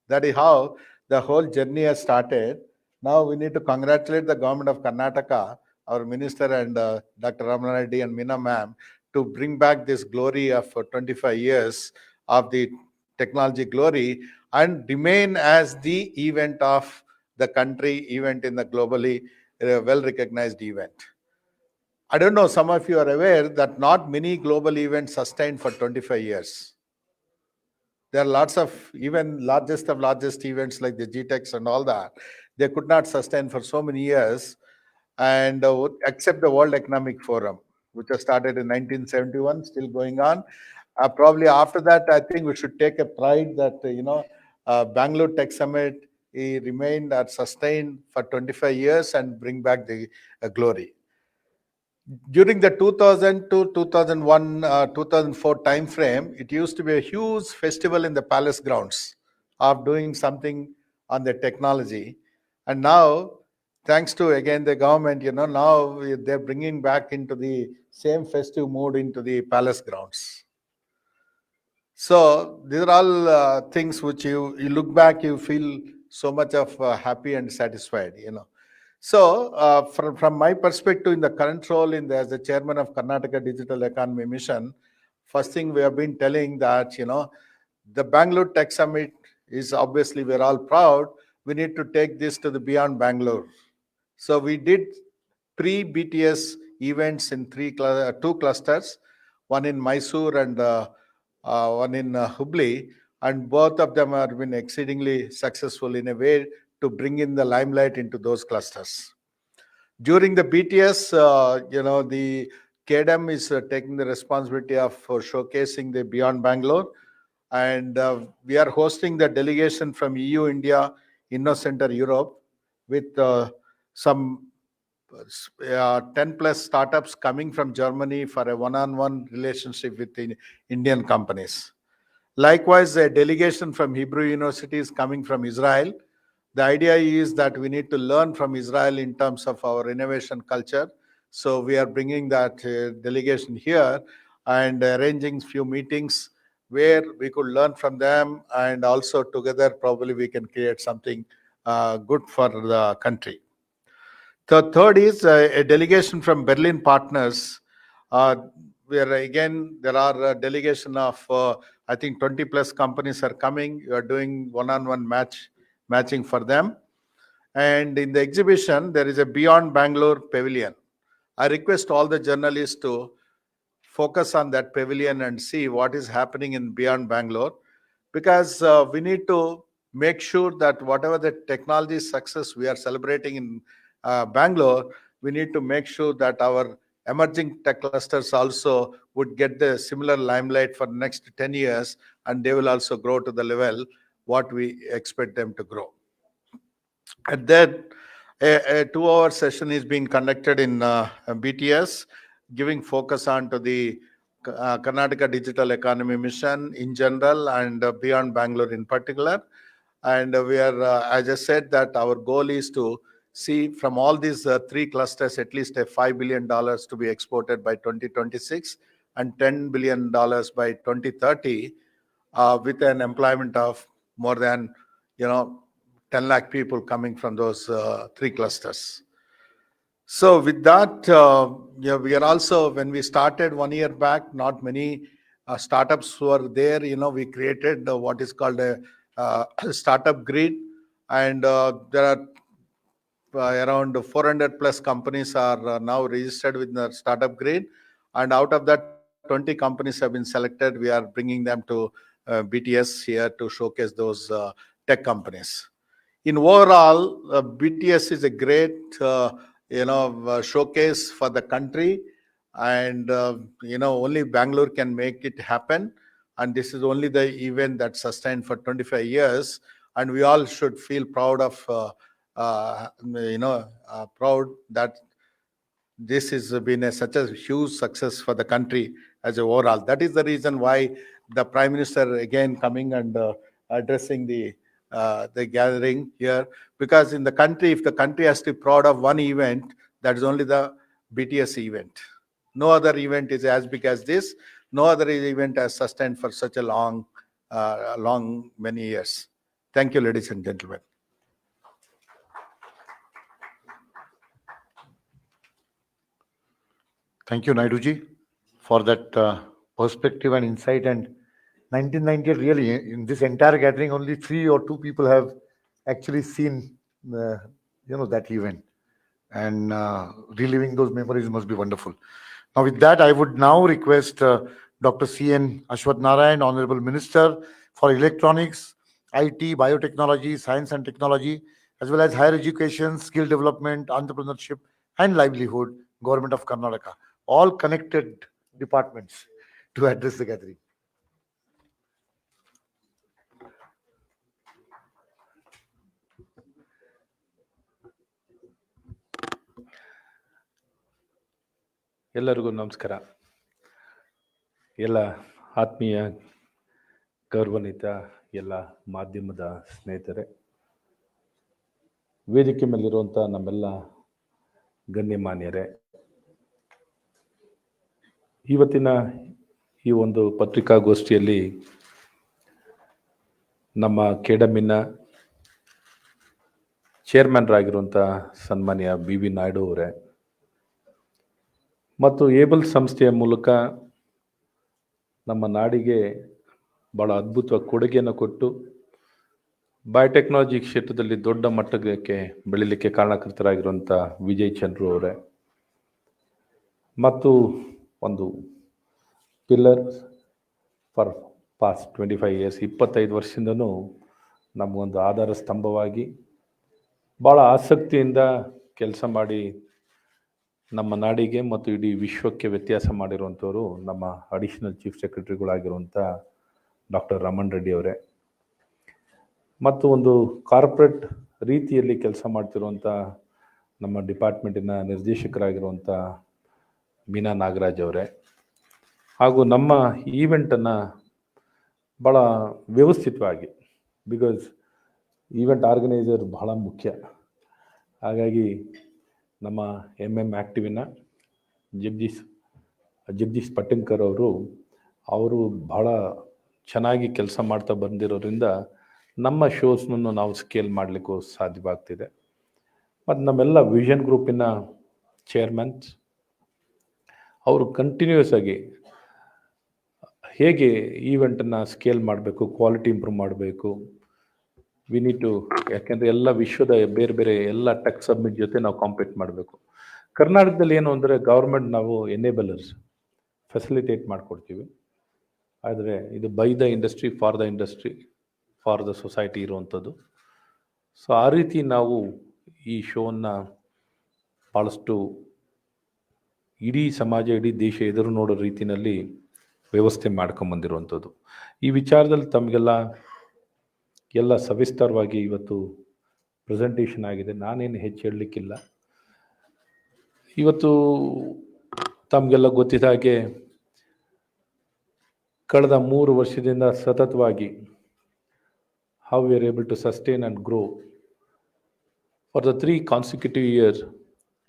That is how the whole journey has started. Now we need to congratulate the government of Karnataka, our minister and Dr. Ramana Reddy and Meena ma'am, to bring back this glory of 25 years of the technology glory and remain as the event of the country, event in the globally well recognized event. I don't know, some of you are aware that not many global events sustained for 25 years. There are lots of even largest of largest events like the GTEx and all that. They could not sustain for so many years, and except the World Economic Forum, which was started in 1971, still going on. Probably after that, I think we should take a pride that Bangalore Tech Summit remained or sustained for 25 years and bring back the glory. During the 2000 to 2001, 2004 time frame, it used to be a huge festival in the palace grounds of doing something on the technology. And now, thanks to again the government, now they're bringing back into the same festive mood into the palace grounds. So these are all things which you look back, you feel so much of happy and satisfied. So, from my perspective, in the current role as the chairman of Karnataka Digital Economy Mission, first thing we have been telling that the Bangalore Tech Summit is obviously we're all proud. We need to take this to the beyond Bangalore. So we did pre-BTS events in two clusters, one in Mysore and one in Hubli, and both of them have been exceedingly successful in a way to bring in the limelight into those clusters. During the BTS, the KDM is taking the responsibility of showcasing the Beyond Bangalore, and we are hosting the delegation from EU, India, InnoCenter Europe, with some 10 plus startups coming from Germany for a one-on-one relationship with the Indian companies. Likewise, a delegation from Hebrew University is coming from Israel. The idea is that we need to learn from Israel in terms of our innovation culture. So we are bringing that delegation here and arranging few meetings where we could learn from them, and also together probably we can create something good for the country. The third is a delegation from Berlin partners, uh, where again there are a delegation of I think 20 plus companies are coming. You are doing one-on-one matching for them. And in the exhibition, there is a Beyond Bangalore pavilion. I request all the journalists to focus on that pavilion and see what is happening in Beyond Bangalore, because we need to make sure that whatever the technology success we are celebrating in Bangalore, we need to make sure that our emerging tech clusters also would get the similar limelight for the next 10 years, and they will also grow to the level what we expect them to grow. At that, a 2-hour session is being conducted in BTS, giving focus on to the Karnataka Digital Economy Mission in general and beyond Bangalore in particular. And we are, as I said, that our goal is to see from all these three clusters at least a $5 billion to be exported by 2026 and $10 billion by 2030, with an employment of more than 10 lakh people coming from those three clusters. So with that, we are also, when we started 1 year back, not many startups were there. We created what is called a startup grid, and there are around 400 plus companies are now registered with the startup grid, and out of that 20 companies have been selected. We are bringing them to BTS here to showcase those tech companies. In overall, BTS is a great showcase for the country, and only Bangalore can make it happen, and this is only the event that sustained for 25 years, and we all should feel proud of proud that this has been such a huge success for the country as a overall. That is the reason why the Prime Minister again coming and addressing the the gathering here, because in the country, if the country has to be proud of one event, that is only the BTS event. No other event is as big as this. No other event has sustained for such a long many years. Thank you, ladies and gentlemen. Thank you, Naiduji, for that perspective and insight. And 1998, really, in this entire gathering, only 3 or 2 people have actually seen, that event. And reliving those memories must be wonderful. Now, with that, I would now request Dr. C.N. Ashwath Narayan, Honorable Minister for Electronics, IT, Biotechnology, Science and Technology, as well as Higher Education, Skill Development, Entrepreneurship, and Livelihood, Government of Karnataka, all connected departments, to address the gathering. ಎಲ್ಲರಿಗೂ ನಮಸ್ಕಾರ. ಎಲ್ಲ ಆತ್ಮೀಯ ಗೌರವಾನ್ವಿತ ಎಲ್ಲ ಮಾಧ್ಯಮದ ಸ್ನೇಹಿತರೆ, ವೇದಿಕೆ ಮೇಲಿರುವಂಥ ನಮ್ಮೆಲ್ಲ ಗಣ್ಯಮಾನ್ಯರೇ, ಇವತ್ತಿನ ಈ ಒಂದು ಪತ್ರಿಕಾಗೋಷ್ಠಿಯಲ್ಲಿ ನಮ್ಮ ಕೆಡಮಿನ ಚೇರ್ಮನ್ರಾಗಿರುವಂಥ ಸನ್ಮಾನ್ಯ BV ನಾಯ್ಡು ಅವರೇ ಮತ್ತು ಏಬಲ್ ಸಂಸ್ಥೆಯ ಮೂಲಕ ನಮ್ಮ ನಾಡಿಗೆ ಭಾಳ ಅದ್ಭುತ ಕೊಡುಗೆಯನ್ನು ಕೊಟ್ಟು ಬಯೋಟೆಕ್ನಾಲಜಿ ಕ್ಷೇತ್ರದಲ್ಲಿ ದೊಡ್ಡ ಮಟ್ಟಕ್ಕೆ ಬೆಳೀಲಿಕ್ಕೆ ಕಾರಣಕರ್ತರಾಗಿರುವಂಥ ವಿಜಯ್ ಚಂದ್ರು ಅವರೇ ಮತ್ತು ಒಂದು ಪಿಲ್ಲರ್ ಫಾರ್ ಪಾಸ್ಟ್ 25 ಇಯರ್ಸ್, 25 ವರ್ಷದಿಂದನೂ ನಮಗೊಂದು ಆಧಾರ ಸ್ತಂಭವಾಗಿ ಭಾಳ ಆಸಕ್ತಿಯಿಂದ ಕೆಲಸ ಮಾಡಿ ನಮ್ಮ ನಾಡಿಗೆ ಮತ್ತು ಇಡೀ ವಿಶ್ವಕ್ಕೆ ವ್ಯತ್ಯಾಸ ಮಾಡಿರುವಂಥವರು ನಮ್ಮ ಅಡಿಷನಲ್ ಚೀಫ್ ಸೆಕ್ರೆಟರಿಗಳಾಗಿರುವಂಥ ಡಾಕ್ಟರ್ ರಮಣ್ ರೆಡ್ಡಿ ಅವರೇ ಮತ್ತು ಒಂದು ಕಾರ್ಪೊರೇಟ್ ರೀತಿಯಲ್ಲಿ ಕೆಲಸ ಮಾಡ್ತಿರುವಂಥ ನಮ್ಮ ಡಿಪಾರ್ಟ್ಮೆಂಟಿನ ನಿರ್ದೇಶಕರಾಗಿರುವಂಥ ಮೀನಾ ನಾಗರಾಜ್ ಅವರೇ ಹಾಗೂ ನಮ್ಮ ಈವೆಂಟನ್ನು ಭಾಳ ವ್ಯವಸ್ಥಿತವಾಗಿ, ಬಿಕಾಸ್ ಈವೆಂಟ್ ಆರ್ಗನೈಸರ್ ಬಹಳ ಮುಖ್ಯ, ಹಾಗಾಗಿ ನಮ್ಮ MM ಆ್ಯಕ್ಟಿವಿನ ಜಗದೀಶ್ ಪಟ್ಟಿನ್ಕರ್ ಅವರು ಬಹಳ ಚೆನ್ನಾಗಿ ಕೆಲಸ ಮಾಡ್ತಾ ಬಂದಿರೋದ್ರಿಂದ ನಮ್ಮ ಶೋಸ್ನನ್ನು ನಾವು ಸ್ಕೇಲ್ ಮಾಡಲಿಕ್ಕೂ ಸಾಧ್ಯವಾಗ್ತಿದೆ. ಮತ್ತು ನಮ್ಮೆಲ್ಲ ವಿಷನ್ ಗ್ರೂಪಿನ ಚೇರ್ಮನ್ಸ್ ಅವರು ಕಂಟಿನ್ಯೂಸ್ ಆಗಿ ಹೇಗೆ ಈವೆಂಟನ್ನು ಸ್ಕೇಲ್ ಮಾಡಬೇಕು, ಕ್ವಾಲಿಟಿ ಇಂಪ್ರೂವ್ ಮಾಡಬೇಕು, ವಿ ನೀಡ್ ಟು, ಯಾಕೆಂದರೆ ಎಲ್ಲ ವಿಶ್ವದ ಬೇರೆ ಬೇರೆ ಎಲ್ಲ ಟೆಕ್ ಸಬ್ಮಿಟ್ ಜೊತೆ ನಾವು ಕಾಂಪೀಟ್ ಮಾಡಬೇಕು. ಕರ್ನಾಟಕದಲ್ಲಿ ಏನು ಅಂದರೆ ಗೌರ್ಮೆಂಟ್ ನಾವು ಎನೇಬಲರ್ಸ್ ಫೆಸಿಲಿಟೇಟ್ ಮಾಡಿಕೊಡ್ತೀವಿ, ಆದರೆ ಇದು by the industry for the industry for the society ಇರುವಂಥದ್ದು. ಸೊ ಆ ರೀತಿ ನಾವು ಈ ಶೋವನ್ನು ಭಾಳಷ್ಟು ಇಡೀ ಸಮಾಜ, ಇಡೀ ದೇಶ ಎದುರು ನೋಡೋ ರೀತಿಯಲ್ಲಿ ವ್ಯವಸ್ಥೆ ಮಾಡ್ಕೊಂಬಂದಿರುವಂಥದ್ದು. ಈ ವಿಚಾರದಲ್ಲಿ ತಮಗೆಲ್ಲ ಸವಿಸ್ತಾರವಾಗಿ ಇವತ್ತು ಪ್ರೆಸೆಂಟೇಷನ್ ಆಗಿದೆ, ನಾನೇನು ಹೆಚ್ಚು ಹೇಳಲಿಕ್ಕಿಲ್ಲ. ಇವತ್ತು ತಮಗೆಲ್ಲ ಗೊತ್ತಿದ್ದ ಹಾಗೆ ಕಳೆದ 3 ವರ್ಷದಿಂದ ಸತತವಾಗಿ how we are able to sustain and grow. For the 3 consecutive years,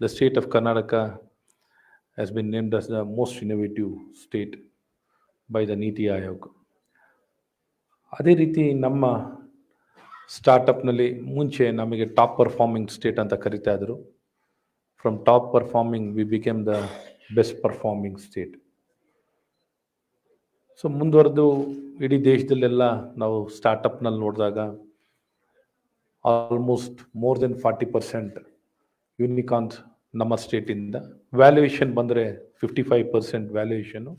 the state of Karnataka has been named as the most innovative state by the Niti Aayog. ಅದೇ ರೀತಿ ನಮ್ಮ ಸ್ಟಾರ್ಟಪ್ನಲ್ಲಿ ಮುಂಚೆ ನಮಗೆ ಟಾಪ್ ಪರ್ಫಾರ್ಮಿಂಗ್ ಸ್ಟೇಟ್ ಅಂತ ಕರಿತಾ ಇದ್ರು. From top performing we became the best performing state. So ಮುಂದುವರೆದು ಇಡೀ ದೇಶದಲ್ಲೆಲ್ಲ ನಾವು ಸ್ಟಾರ್ಟಪ್ನಲ್ಲಿ ನೋಡಿದಾಗ ಆಲ್ಮೋಸ್ಟ್ ಮೋರ್ ದೆನ್ 40% ಯೂನಿಕಾರ್ನ್ಸ್ ನಮ್ಮ ಸ್ಟೇಟಿಂದ. ವ್ಯಾಲ್ಯೂಯೇಷನ್ ಬಂದರೆ 55% ವ್ಯಾಲ್ಯೂಯೇಷನು.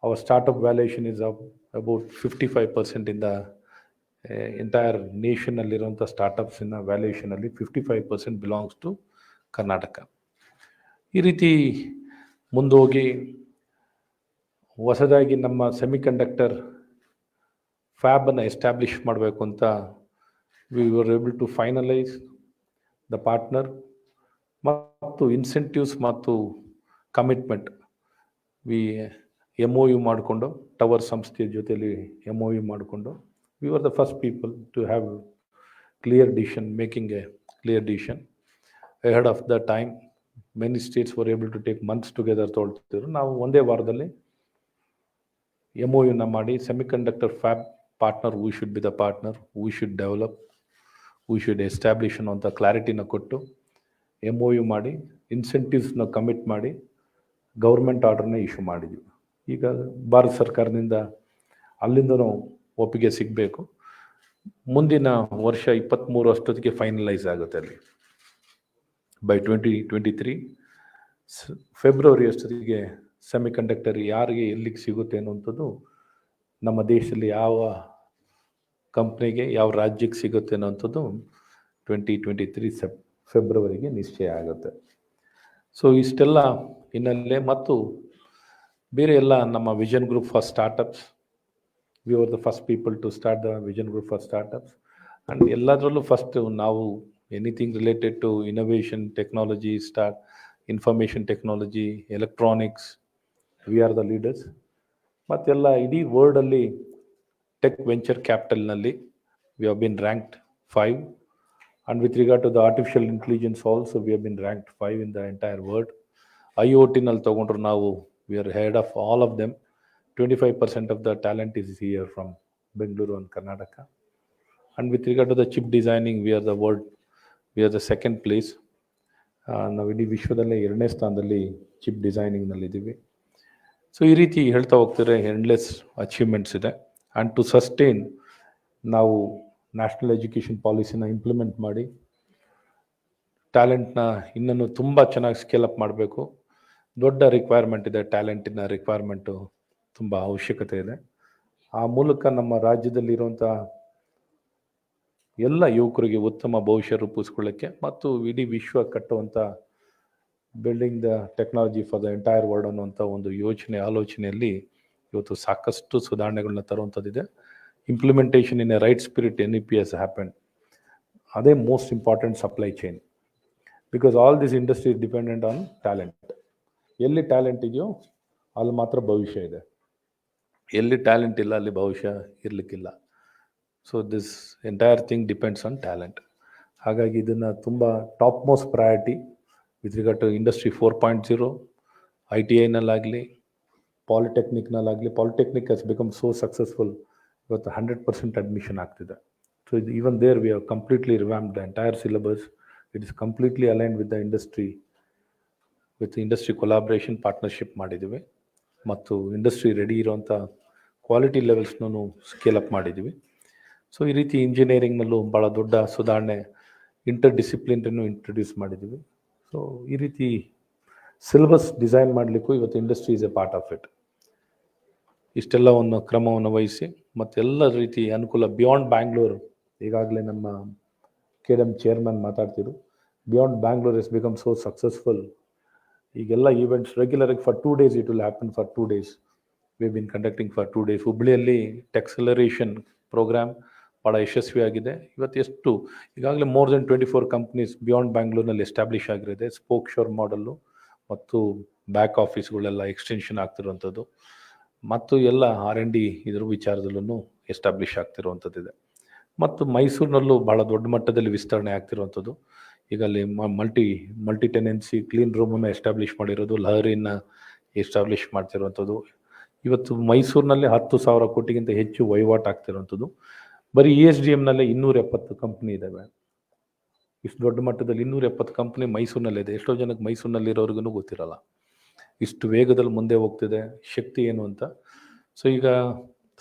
Our startup valuation is up about 55% in the entire nation. Alliruvanta startups in the valuation alli 55% belongs to Karnataka. ಈ ರೀತಿ ಮುಂದೋಗಿ ಹೊಸದಾಗಿ ನಮ್ಮ ಸೆಮಿಕಂಡಕ್ಟರ್ ಫ್ಯಾಬನ್ನು ಎಸ್ಟಾಬ್ಲಿಷ್ ಮಾಡಬೇಕು ಅಂತ we were able to finalize the partner ಮತ್ತು incentives ಮತ್ತು ಕಮಿಟ್ಮೆಂಟ್. ವಿ MOU ಮಾಡಿಕೊಂಡು tower ಸಂಸ್ಥೆಯ ಜೊತೆಯಲ್ಲಿ MOU ಮಾಡಿಕೊಂಡು We were the first people to have clear decision, making a clear decision ahead of the time. Many states were able to take months together ತೊಗೊಳ್ತಿದ್ರು. ನಾವು ಒಂದೇ ವಾರದಲ್ಲಿ MOU ಮಾಡಿ semiconductor fab partner, we should be the partner, we should develop, we should establish ಅನ್ನೋಂಥ ಕ್ಲಾರಿಟಿನ ಕೊಟ್ಟು MOU ಮಾಡಿ ಇನ್ಸೆಂಟಿವ್ಸ್ನ commit ಮಾಡಿ ಗೌರ್ಮೆಂಟ್ ಆರ್ಡರ್ನ ಇಶ್ಯೂ ಮಾಡಿದ್ವಿ. ಈಗ ಭಾರತ ಸರ್ಕಾರದಿಂದ ಅಲ್ಲಿಂದನೂ ಒಪ್ಪಿಗೆ ಸಿಗಬೇಕು. ಮುಂದಿನ ವರ್ಷ 23 ಅಷ್ಟೊತ್ತಿಗೆ ಫೈನಲೈಸ್ ಆಗುತ್ತೆ. ಅಲ್ಲಿ ಬೈ 2023 ಫೆಬ್ರವರಿ ಅಷ್ಟೊತ್ತಿಗೆ ಸೆಮಿಕಂಡಕ್ಟರ್ ಯಾರಿಗೆ ಎಲ್ಲಿಗೆ ಸಿಗುತ್ತೆ ಅನ್ನುವಂಥದ್ದು, ನಮ್ಮ ದೇಶದಲ್ಲಿ ಯಾವ ಕಂಪ್ನಿಗೆ ಯಾವ ರಾಜ್ಯಕ್ಕೆ ಸಿಗುತ್ತೆ ಅನ್ನೋಂಥದ್ದು 2023 ಫೆಬ್ರವರಿಗೆ ನಿಶ್ಚಯ ಆಗುತ್ತೆ. ಸೊ ಇಷ್ಟೆಲ್ಲ ಹಿನ್ನೆಲೆ ಮತ್ತು ಬೇರೆ ಎಲ್ಲ ನಮ್ಮ vision group for startups, we are the first people to start the vision group for startups. And ಎಲ್ಲದರಲ್ಲೂ ಫಸ್ಟ್ ನಾವು anything related to innovation technology, information technology, electronics, we are the leaders. ಮತ್ತೆಲ್ಲ ಇಡೀ ವರ್ಲ್ಡಲ್ಲಿ ಟೆಕ್ ವೆಂಚರ್ ಕ್ಯಾಪಿಟಲ್ನಲ್ಲಿ we have been ranked 5. And with regard to the artificial intelligence also, we have been ranked 5 in the entire world. IoT ನಲ್ಲಿ ತಗೊಂಡ್ರು ನಾವು, we are ahead of all of them. 25% of the talent is here from Bangalore and Karnataka. And with regard to the chip designing, we are the world, we are the second place. ನಾವು ಇಡೀ ವಿಶ್ವದಲ್ಲೇ 2ನೇ ಸ್ಥಾನದಲ್ಲಿ chip ಡಿಸೈನಿಂಗ್ನಲ್ಲಿ ಇದ್ದೀವಿ. So ಈ ರೀತಿ ಹೇಳ್ತಾ ಹೋಗ್ತಾರೆ, ಎಂಡ್ಲೆಸ್ ಅಚೀವ್ಮೆಂಟ್ಸ್ ಇದೆ. ಆ್ಯಂಡ್ ಟು ಸಸ್ಟೈನ್ ನಾವು ನ್ಯಾಷನಲ್ ಎಜುಕೇಷನ್ ಪಾಲಿಸಿನ ಇಂಪ್ಲಿಮೆಂಟ್ ಮಾಡಿ ಟ್ಯಾಲೆಂಟ್ನ ಇನ್ನೂ ತುಂಬ ಚೆನ್ನಾಗಿ ಸ್ಕೇಲಪ್ ಮಾಡಬೇಕು. ದೊಡ್ಡ ರಿಕ್ವೈರ್ಮೆಂಟ್ ಇದೆ, ಟ್ಯಾಲೆಂಟಿನ ರಿಕ್ವೈರ್ಮೆಂಟು ತುಂಬ ಅವಶ್ಯಕತೆ ಇದೆ. ಆ ಮೂಲಕ ನಮ್ಮ ರಾಜ್ಯದಲ್ಲಿರುವಂಥ ಎಲ್ಲ ಯುವಕರಿಗೆ ಉತ್ತಮ ಭವಿಷ್ಯ ರೂಪಿಸ್ಕೊಳ್ಳೋಕ್ಕೆ ಮತ್ತು ಇಡೀ ವಿಶ್ವ ಕಟ್ಟುವಂಥ building the technology for the entire world ಅನ್ನುವಂಥ ಒಂದು ಆಲೋಚನೆಯಲ್ಲಿ ಇವತ್ತು ಸಾಕಷ್ಟು ಸುಧಾರಣೆಗಳನ್ನ ತರುವಂಥದ್ದಿದೆ. Implementation in a right spirit NEP has happened. ಅದೇ most important supply chain, because all this industry is dependent on talent. ಎಲ್ಲಿ ಟ್ಯಾಲೆಂಟ್ ಇದೆಯೋ ಅಲ್ಲಿ ಮಾತ್ರ ಭವಿಷ್ಯ ಇದೆ, ಎಲ್ಲಿ ಟ್ಯಾಲೆಂಟ್ ಇಲ್ಲ ಅಲ್ಲಿ ಭವಿಷ್ಯ ಇರಲಿಕ್ಕಿಲ್ಲ. So this entire thing depends on talent. ಹಾಗಾಗಿ ಇದನ್ನು ತುಂಬ top most priority with regard to industry 4.0, ITIನಲ್ಲಾಗಲಿ, ಪಾಲಿಟೆಕ್ನಿಕ್ನಲ್ಲಾಗಲಿ. Polytechnic has become so successful, ಇವತ್ತು 100% ಅಡ್ಮಿಷನ್ ಆಗ್ತಿದೆ. ಸೊ ಇದು even there we have completely revamped the entire syllabus. It is completely aligned with the industry, with industry collaboration partnership ಮಾಡಿದ್ದೀವಿ. ಮತ್ತು industry ready ಇರೋವಂಥ quality ಲೆವೆಲ್ಸ್ನೂ scale up ಮಾಡಿದ್ದೀವಿ. So ಈ ರೀತಿ ಇಂಜಿನಿಯರಿಂಗ್ನಲ್ಲೂ ಭಾಳ ದೊಡ್ಡ ಸುಧಾರಣೆ, ಇಂಟರ್ ಡಿಸಿಪ್ಲಿನನ್ನು ಇಂಟ್ರೊಡ್ಯೂಸ್ ಮಾಡಿದ್ದೀವಿ. ಸೊ ಈ ರೀತಿ ಸಿಲೆಬಸ್ ಡಿಸೈನ್ ಮಾಡಲಿಕ್ಕೂ ಇವತ್ತು industry is a part of it. ಇಷ್ಟೆಲ್ಲವನ್ನು ಕ್ರಮವನ್ನು ವಹಿಸಿ ಮತ್ತೆಲ್ಲ ರೀತಿ ಅನುಕೂಲ. ಬಿಯಾಂಡ್ ಬ್ಯಾಂಗ್ಳೂರ್, ಈಗಾಗಲೇ ನಮ್ಮ KDM ಚೇರ್ಮನ್ ಮಾತಾಡ್ತಿದ್ರು, beyond Bangalore is become so successful. ಈಗೆಲ್ಲ ಈವೆಂಟ್ಸ್ ರೆಗ್ಯುಲರಾಗಿ for 2 days, it will happen for 2 days. We been conducting for 2 days. ಹುಬ್ಳಿಯಲ್ಲಿ ಟೆಕ್ಸಲರೇಷನ್ ಪ್ರೋಗ್ರಾಮ್ ಭಾಳ ಯಶಸ್ವಿಯಾಗಿದೆ. ಇವತ್ತು ಎಷ್ಟು ಈಗಾಗಲೇ ಮೋರ್ ದೆನ್ 24 ಕಂಪ್ನೀಸ್ ಬಿಯಾಂಡ್ ಬ್ಯಾಂಗ್ಳೂರ್ನಲ್ಲಿ ಎಸ್ಟಾಬ್ಲಿಷ್ ಆಗಿರುತ್ತೆ. ಸ್ಪೋಕ್ ಶೋರ್ ಮಾಡಲ್ಲು ಮತ್ತು ಬ್ಯಾಕ್ ಆಫೀಸ್ಗಳೆಲ್ಲ ಎಕ್ಸ್ಟೆನ್ಷನ್ ಆಗ್ತಿರುವಂಥದ್ದು ಮತ್ತು ಎಲ್ಲ R&D ಇದ್ರ ವಿಚಾರದಲ್ಲೂ ಎಸ್ಟಾಬ್ಲಿಷ್ ಆಗ್ತಿರುವಂಥದ್ದಿದೆ. ಮತ್ತು ಮೈಸೂರಿನಲ್ಲೂ ಭಾಳ ದೊಡ್ಡ ಮಟ್ಟದಲ್ಲಿ ವಿಸ್ತರಣೆ ಆಗ್ತಿರುವಂಥದ್ದು. ಈಗ ಅಲ್ಲಿ ಮಲ್ಟಿ ಟೆನೆನ್ಸಿ ಕ್ಲೀನ್ ರೂಮನ್ನು ಎಸ್ಟಾಬ್ಲಿಷ್ ಮಾಡಿರೋದು, ಲಹರಿನ ಎಸ್ಟಾಬ್ಲಿಷ್ ಮಾಡ್ತಿರುವಂಥದ್ದು. ಇವತ್ತು ಮೈಸೂರಿನಲ್ಲಿ 10,000 ಕೋಟಿಗಿಂತ ಹೆಚ್ಚು ವಹಿವಾಟು ಆಗ್ತಿರುವಂಥದ್ದು. ಬರೀ ESDMನಲ್ಲೇ 270 ಕಂಪ್ನಿ ಇದ್ದಾವೆ. ಇಷ್ಟು ದೊಡ್ಡ ಮಟ್ಟದಲ್ಲಿ 270 ಕಂಪ್ನಿ ಮೈಸೂರಿನಲ್ಲಿದೆ. ಎಷ್ಟೋ ಜನಕ್ಕೆ ಮೈಸೂರಿನಲ್ಲಿರೋರಿಗೂ ಗೊತ್ತಿರಲ್ಲ ಇಷ್ಟು ವೇಗದಲ್ಲಿ ಮುಂದೆ ಹೋಗ್ತಿದೆ ಶಕ್ತಿ ಏನು ಅಂತ. ಸೊ ಈಗ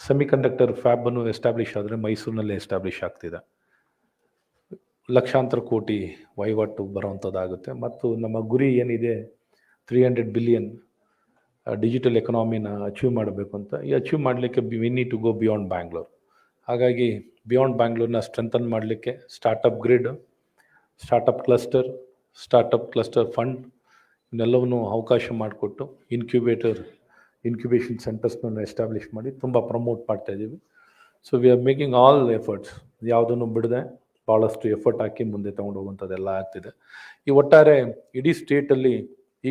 ಸೆಮಿಕಂಡಕ್ಟರ್ ಫ್ಯಾಬನ್ನು ಎಸ್ಟಾಬ್ಲಿಷ್ ಆದರೆ ಮೈಸೂರಿನಲ್ಲೇ ಎಸ್ಟಾಬ್ಲಿಷ್ ಆಗ್ತಿದೆ. ಲಕ್ಷಾಂತರ ಕೋಟಿ ವಹಿವಾಟು ಬರುವಂಥದ್ದಾಗುತ್ತೆ. ಮತ್ತು ನಮ್ಮ ಗುರಿ ಏನಿದೆ 300 ಬಿಲಿಯನ್ ಡಿಜಿಟಲ್ ಎಕನಾಮಿನ ಅಚೀವ್ ಮಾಡಬೇಕು ಅಂತ. ಈ ಅಚೀವ್ ಮಾಡಲಿಕ್ಕೆ we need to go beyond Bangalore. ಹಾಗಾಗಿ ಬಿಯಾಂಡ್ ಬ್ಯಾಂಗ್ಳೂರ್ನ ಸ್ಟ್ರೆಂಥನ್ ಮಾಡಲಿಕ್ಕೆ startup grid, startup cluster fund ಇವನ್ನೆಲ್ಲವನ್ನು ಅವಕಾಶ ಮಾಡಿಕೊಟ್ಟು ಇನ್ಕ್ಯುಬೇಷನ್ ಸೆಂಟರ್ಸ್ನ ಎಸ್ಟಾಬ್ಲಿಷ್ ಮಾಡಿ ತುಂಬ ಪ್ರಮೋಟ್ ಮಾಡ್ತಾ ಇದ್ದೀವಿ. So we are making all efforts, ಯಾವುದನ್ನು ಬಿಡದೆ ಭಾಳಷ್ಟು ಎಫರ್ಟ್ ಹಾಕಿ ಮುಂದೆ ತೊಗೊಂಡು ಹೋಗುವಂಥದ್ದೆಲ್ಲ ಆಗ್ತಿದೆ. ಈ ಒಟ್ಟಾರೆ ಇಡೀ ಸ್ಟೇಟಲ್ಲಿ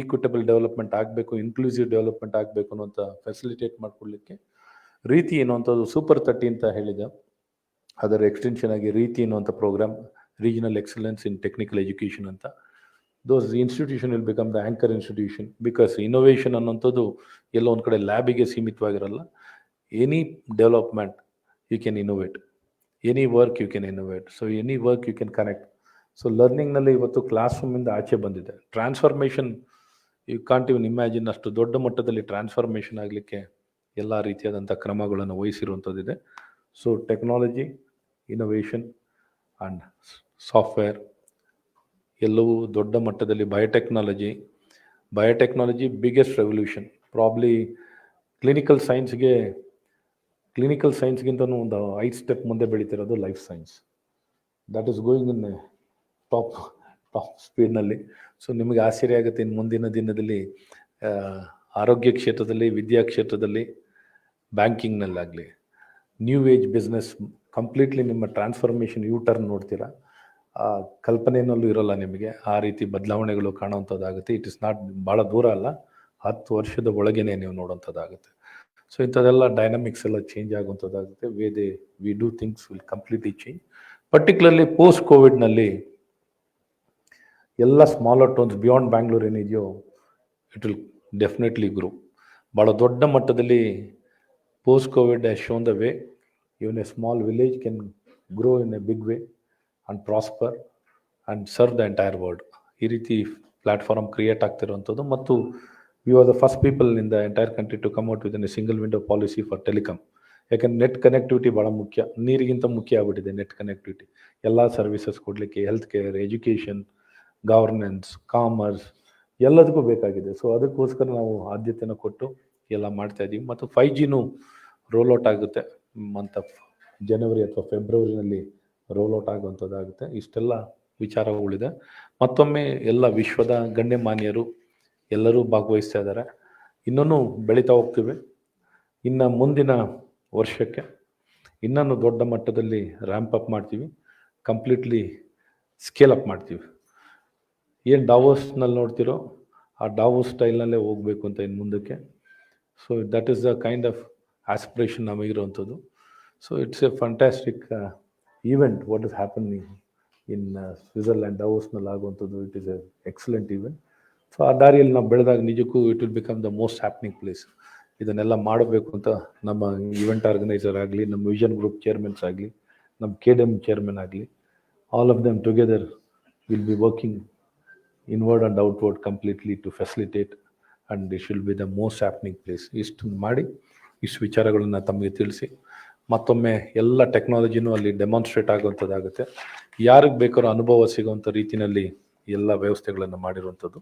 ಈಕ್ವಿಟಬಲ್ ಡೆವಲಪ್ಮೆಂಟ್ ಆಗಬೇಕು, ಇನ್ಕ್ಲೂಸಿವ್ ಡೆವಲಪ್ಮೆಂಟ್ ಆಗಬೇಕು ಅನ್ನೋಂಥ ಫೆಸಿಲಿಟೇಟ್ ಮಾಡಿಕೊಡ್ಲಿಕ್ಕೆ ರೀತಿ ಏನು ಅಂಥದ್ದು ಸೂಪರ್ 30 ಅಂತ ಹೇಳಿದೆ. ಅದರ ಎಕ್ಸ್ಟೆನ್ಷನ್ ಆಗಿ ರೀತಿ ಅನ್ನುವಂಥ program, regional excellence in technical education ಅಂತ. Those institution will become the anchor institution, because innovation ಅನ್ನೋಂಥದ್ದು ಎಲ್ಲೋ ಒಂದು ಕಡೆ ಲ್ಯಾಬಿಗೆ ಸೀಮಿತವಾಗಿರಲ್ಲ. Any development you can innovate, any work you can innovate, so any work you can connect. So ಲರ್ನಿಂಗ್ನಲ್ಲಿ ಇವತ್ತು class ರೂಮಿಂದ ಆಚೆ ಬಂದಿದೆ. Transformation you can't even imagine, ಅಷ್ಟು ದೊಡ್ಡ ಮಟ್ಟದಲ್ಲಿ ಟ್ರಾನ್ಸ್ಫಾರ್ಮೇಷನ್ ಆಗಲಿಕ್ಕೆ ಎಲ್ಲ ರೀತಿಯಾದಂಥ ಕ್ರಮಗಳನ್ನು ವಹಿಸಿರುವಂಥದ್ದಿದೆ. So technology, innovation and software ಎಲ್ಲವೂ ದೊಡ್ಡ ಮಟ್ಟದಲ್ಲಿ. Biotechnology biggest revolution. Probably clinical ಸೈನ್ಸ್ಗಿಂತನೂ ಒಂದು 5 ಸ್ಟೆಪ್ ಮುಂದೆ ಬೆಳೀತಿರೋದು life science. That is going in top ಸ್ಪೀಡ್ನಲ್ಲಿ. ಸೊ ನಿಮಗೆ ಆಶ್ಚರ್ಯ ಆಗುತ್ತೆ, ಇನ್ನು ಮುಂದಿನ ದಿನದಲ್ಲಿ ಆರೋಗ್ಯ ಕ್ಷೇತ್ರದಲ್ಲಿ, ವಿದ್ಯಾ ಕ್ಷೇತ್ರದಲ್ಲಿ, ಬ್ಯಾಂಕಿಂಗ್ನಲ್ಲಾಗಲಿ, ನ್ಯೂ ಏಜ್ ಬಿಸ್ನೆಸ್ ಕಂಪ್ಲೀಟ್ಲಿ ನಿಮ್ಮ ಟ್ರಾನ್ಸ್ಫಾರ್ಮೇಷನ್ ಟರ್ನ್ ನೋಡ್ತೀರಾ. ಕಲ್ಪನೆಯಲ್ಲೂ ಇರೋಲ್ಲ ನಿಮಗೆ. ಆ ರೀತಿ ಬದಲಾವಣೆಗಳು ಕಾಣುವಂಥದ್ದಾಗುತ್ತೆ. ಇಟ್ ಇಸ್ ನಾಟ್ ಭಾಳ ದೂರ ಅಲ್ಲ, 10 ವರ್ಷದ ಒಳಗೇನೆ ನೀವು ನೋಡುವಂಥದ್ದಾಗುತ್ತೆ. ಸೊ ಇಂಥದ್ದೆಲ್ಲ ಡೈನಮಿಕ್ಸ್ ಎಲ್ಲ ಚೇಂಜ್ ಆಗುವಂಥದ್ದಾಗುತ್ತೆ. We do things will completely change. Particularly post ಕೋವಿಡ್ನಲ್ಲಿ ಎಲ್ಲ ಸ್ಮಾಲರ್ ಟೌನ್ಸ್ ಬಿಯಾಂಡ್ ಬ್ಯಾಂಗ್ಳೂರ್ ಏನಿದೆಯೋ, ಇಟ್ ವಿಲ್ ಡೆಫಿನೆಟ್ಲಿ ಗ್ರೋ. ಭಾಳ ದೊಡ್ಡ ಮಟ್ಟದಲ್ಲಿ post COVID has shown the way. Even a small village can grow in a big way and prosper and serve the entire world. ಈ ರೀತಿ platform create ಆಗ್ತಿರುವಂಥದ್ದು. ಮತ್ತು we are the first people in the entire country to come out with a single window policy for telecom. ಯಾಕಂದ್ರೆ net connectivity ಭಾಳ ಮುಖ್ಯ, ನೀರಿಗಿಂತ ಮುಖ್ಯ ಆಗ್ಬಿಟ್ಟಿದೆ ನೆಟ್ ಕನೆಕ್ಟಿವಿಟಿ. ಎಲ್ಲ ಸರ್ವಿಸಸ್ ಕೊಡಲಿಕ್ಕೆ, health care, education, governance, commerce ಎಲ್ಲದಕ್ಕೂ ಬೇಕಾಗಿದೆ. ಸೊ ಅದಕ್ಕೋಸ್ಕರ ನಾವು ಆದ್ಯತೆಯನ್ನು ಕೊಟ್ಟು ಎಲ್ಲ ಮಾಡ್ತಾ ಇದ್ದೀವಿ. ಮತ್ತು 5Gನೂ ರೋಲ್ಔಟ್ ಆಗುತ್ತೆ. ಮಂತ್ ಆಫ್ ಜನವರಿ ಅಥವಾ ಫೆಬ್ರವರಿನಲ್ಲಿ ರೋಲ್ಔಟ್ ಆಗುವಂಥದ್ದಾಗುತ್ತೆ. ಇಷ್ಟೆಲ್ಲ ವಿಚಾರಗಳಿದೆ. ಮತ್ತೊಮ್ಮೆ ಎಲ್ಲ ವಿಶ್ವದ ಗಣ್ಯಮಾನ್ಯರು ಎಲ್ಲರೂ ಭಾಗವಹಿಸ್ತಾ ಇದ್ದಾರೆ. ಇನ್ನೂ ಬೆಳೀತಾ ಹೋಗ್ತೀವಿ. ಇನ್ನು ಮುಂದಿನ ವರ್ಷಕ್ಕೆ ಇನ್ನೂ ದೊಡ್ಡ ಮಟ್ಟದಲ್ಲಿ ರ್ಯಾಂಪ್ ಅಪ್ ಮಾಡ್ತೀವಿ, ಕಂಪ್ಲೀಟ್ಲಿ ಸ್ಕೇಲ್ ಅಪ್ ಮಾಡ್ತೀವಿ. ಏನು ಡಾವೋಸ್ನಲ್ಲಿ ನೋಡ್ತಿರೋ ಆ ಡಾವೋಸ್ ಸ್ಟೈಲ್ನಲ್ಲೇ ಹೋಗಬೇಕು ಅಂತ ಇನ್ನು ಮುಂದಕ್ಕೆ. So that is the kind of aspiration ನಮಗಿರುವಂಥದ್ದು. So it's a fantastic event what is happening in Switzerland. ಡಾವೋಸ್ನಲ್ಲಿ ಆಗುವಂಥದ್ದು it is a excellent event. So ಆ ದಾರಿಯಲ್ಲಿ ನಾವು ಬೆಳೆದಾಗ ನಿಜಕ್ಕೂ it will become the most happening place. ಇದನ್ನೆಲ್ಲ ಮಾಡಬೇಕು ಅಂತ ನಮ್ಮ ಈವೆಂಟ್ ಆರ್ಗನೈಸರ್ ಆಗಲಿ, ನಮ್ಮ ವಿಷನ್ ಗ್ರೂಪ್ ಚೇರ್ಮನ್ಸ್ ಆಗಲಿ, ನಮ್ಮ KDM ಚೇರ್ಮನ್ ಆಗಲಿ, all of them together will be working inward and outward completely to facilitate, and it should be the most happening place. ಇಷ್ಟು ಮಾಡಿ ಇಷ್ಟು ವಿಚಾರಗಳನ್ನು ತಮಗೆ ತಿಳಿಸಿ ಮತ್ತೊಮ್ಮೆ ಎಲ್ಲ ಟೆಕ್ನಾಲಜಿನೂ ಅಲ್ಲಿ ಡೆಮಾನ್ಸ್ಟ್ರೇಟ್ ಆಗುವಂಥದ್ದಾಗುತ್ತೆ. ಯಾರಿಗೆ ಬೇಕಾದ್ರೂ ಅನುಭವ ಸಿಗುವಂಥ ರೀತಿಯಲ್ಲಿ ಎಲ್ಲ ವ್ಯವಸ್ಥೆಗಳನ್ನು ಮಾಡಿರುವಂಥದ್ದು.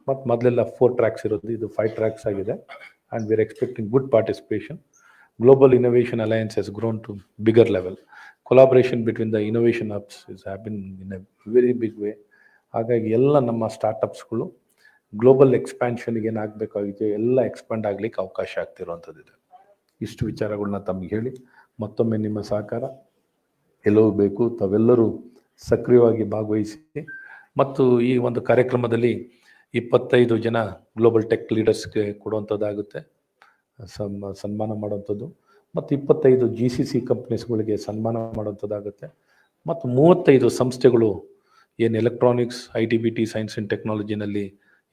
ಮತ್ತು ಮೊದಲೆಲ್ಲ 4 ಟ್ರ್ಯಾಕ್ಸ್ ಇರೋದು, ಇದು 5 ಟ್ರ್ಯಾಕ್ಸ್ ಆಗಿದೆ. And we are expecting good participation. Global Innovation Alliance has grown to bigger level. Collaboration between the innovation hubs is happening in a very big way. ಹಾಗಾಗಿ ಎಲ್ಲ ನಮ್ಮ ಸ್ಟಾರ್ಟಪ್ಸ್ಗಳು ಗ್ಲೋಬಲ್ ಎಕ್ಸ್ಪ್ಯಾನ್ಷನ್ಗೆ ಏನಾಗಬೇಕಾಗಿದೆ ಎಲ್ಲ ಎಕ್ಸ್ಪ್ಯಾಂಡ್ ಆಗಲಿಕ್ಕೆ ಅವಕಾಶ ಆಗ್ತಿರುವಂಥದ್ದಿದೆ. ಇಷ್ಟು ವಿಚಾರಗಳನ್ನ ತಮಗೆ ಹೇಳಿ ಮತ್ತೊಮ್ಮೆ ನಿಮ್ಮ ಸಹಕಾರ ಎಲ್ಲವೂ ಬೇಕು. ತಾವೆಲ್ಲರೂ ಸಕ್ರಿಯವಾಗಿ ಭಾಗವಹಿಸಿ ಮತ್ತು ಈ ಒಂದು ಕಾರ್ಯಕ್ರಮದಲ್ಲಿ 25 ಜನ ಗ್ಲೋಬಲ್ ಟೆಕ್ ಲೀಡರ್ಸ್ಗೆ ಕೊಡುವಂಥದ್ದಾಗುತ್ತೆ, ಸನ್ಮಾನ ಮಾಡುವಂಥದ್ದು. ಮತ್ತು 25 GCC ಕಂಪ್ನೀಸ್ಗಳಿಗೆ ಸನ್ಮಾನ ಮಾಡುವಂಥದ್ದಾಗುತ್ತೆ. ಮತ್ತು 35 ಸಂಸ್ಥೆಗಳು ಏನು ಎಲೆಕ್ಟ್ರಾನಿಕ್ಸ್, ITBT, ಸೈನ್ಸ್ ಆ್ಯಂಡ್ ಟೆಕ್ನಾಲಜಿನಲ್ಲಿ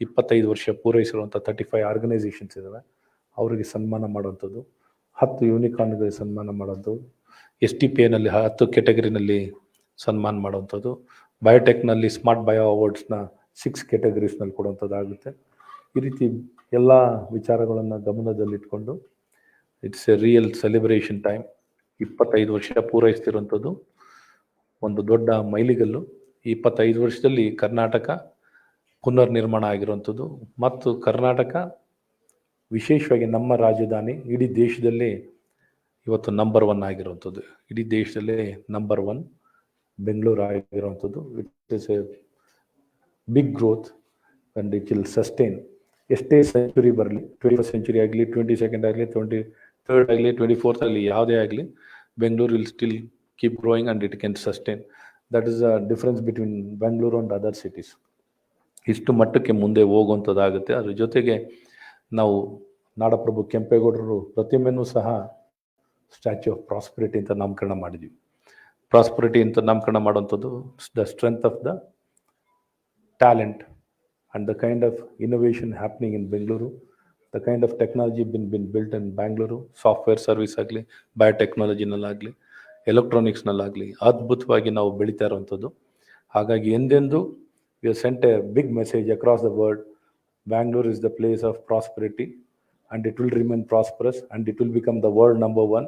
25 ವರ್ಷ ಪೂರೈಸಿರುವಂಥ 35 ಆರ್ಗನೈಸೇಷನ್ಸ್ ಇದ್ದಾವೆ, ಅವರಿಗೆ ಸನ್ಮಾನ ಮಾಡುವಂಥದ್ದು. 10 ಯೂನಿಕಾರ್ನ್ಗಳಿಗೆ ಸನ್ಮಾನ ಮಾಡೋಂಥದ್ದು. STPನಲ್ಲಿ 10 ಕೆಟಗರಿನಲ್ಲಿ ಸನ್ಮಾನ ಮಾಡುವಂಥದ್ದು. ಬಯೋಟೆಕ್ನಲ್ಲಿ ಸ್ಮಾರ್ಟ್ ಬಯೋ ಅವಾರ್ಡ್ಸ್ನ 6 ಕೆಟಗರೀಸ್ನಲ್ಲಿ ಕೊಡುವಂಥದ್ದಾಗುತ್ತೆ. ಈ ರೀತಿ ಎಲ್ಲ ವಿಚಾರಗಳನ್ನು ಗಮನದಲ್ಲಿಟ್ಕೊಂಡು it's a real celebration time. 25 ವರ್ಷ ಪೂರೈಸ್ತಿರುವಂಥದ್ದು ಒಂದು ದೊಡ್ಡ ಮೈಲಿಗಲ್ಲು. 25 ವರ್ಷದಲ್ಲಿ ಕರ್ನಾಟಕ ಪುನರ್ ನಿರ್ಮಾಣ ಆಗಿರುವಂಥದ್ದು ಮತ್ತು ಕರ್ನಾಟಕ ವಿಶೇಷವಾಗಿ ನಮ್ಮ ರಾಜಧಾನಿ ಇಡೀ ದೇಶದಲ್ಲೇ ಇವತ್ತು ನಂಬರ್ 1 ಆಗಿರುವಂಥದ್ದು. ಇಡೀ ದೇಶದಲ್ಲೇ ನಂಬರ್ 1 ಬೆಂಗಳೂರು ಆಗಿರುವಂಥದ್ದು. It is a big growth and it will sustain. ಎಷ್ಟೇ ಸೆಂಚುರಿ ಬರಲಿ, 21st ಸೆಂಚುರಿ ಆಗಲಿ, 22nd ಆಗಲಿ, 23rd ಆಗಲಿ, 24th ಆಗಲಿ, ಯಾವುದೇ ಆಗಲಿ, Bengaluru will still keep growing and it can sustain. That is the difference between Bengaluru and other cities. ಇಷ್ಟು ಮಟ್ಟಕ್ಕೆ ಮುಂದೆ ಹೋಗುವಂಥದ್ದಾಗುತ್ತೆ. ಅದ್ರ ಜೊತೆಗೆ ನಾವು ನಾಡಪ್ರಭು ಕೆಂಪೇಗೌಡರು ಪ್ರತಿಮೆನೂ ಸಹ ಸ್ಟ್ಯಾಚ್ಯೂ ಆಫ್ ಪ್ರಾಸ್ಪರಿಟಿ ಅಂತ ನಾಮಕರಣ ಮಾಡಿದ್ವಿ. ಪ್ರಾಸ್ಪರಿಟಿ ಅಂತ ನಾಮಕರಣ ಮಾಡುವಂಥದ್ದು the strength of the talent and the kind of innovation happening in Bangalore, the kind of technology been built in Bangalore, software service ಆಗಲಿ, ಬಯೋಟೆಕ್ನಾಲಜಿನಲ್ಲಾಗಲಿ, ಎಲೆಕ್ಟ್ರಾನಿಕ್ಸ್ನಲ್ಲಾಗಲಿ ಅದ್ಭುತವಾಗಿ ನಾವು ಬೆಳೀತಾ ಇರುವಂಥದ್ದು. ಹಾಗಾಗಿ ಎಂದೆಂದು we have sent a big message across the world. Bangalore is the place of prosperity and it will remain prosperous and it will become the world number one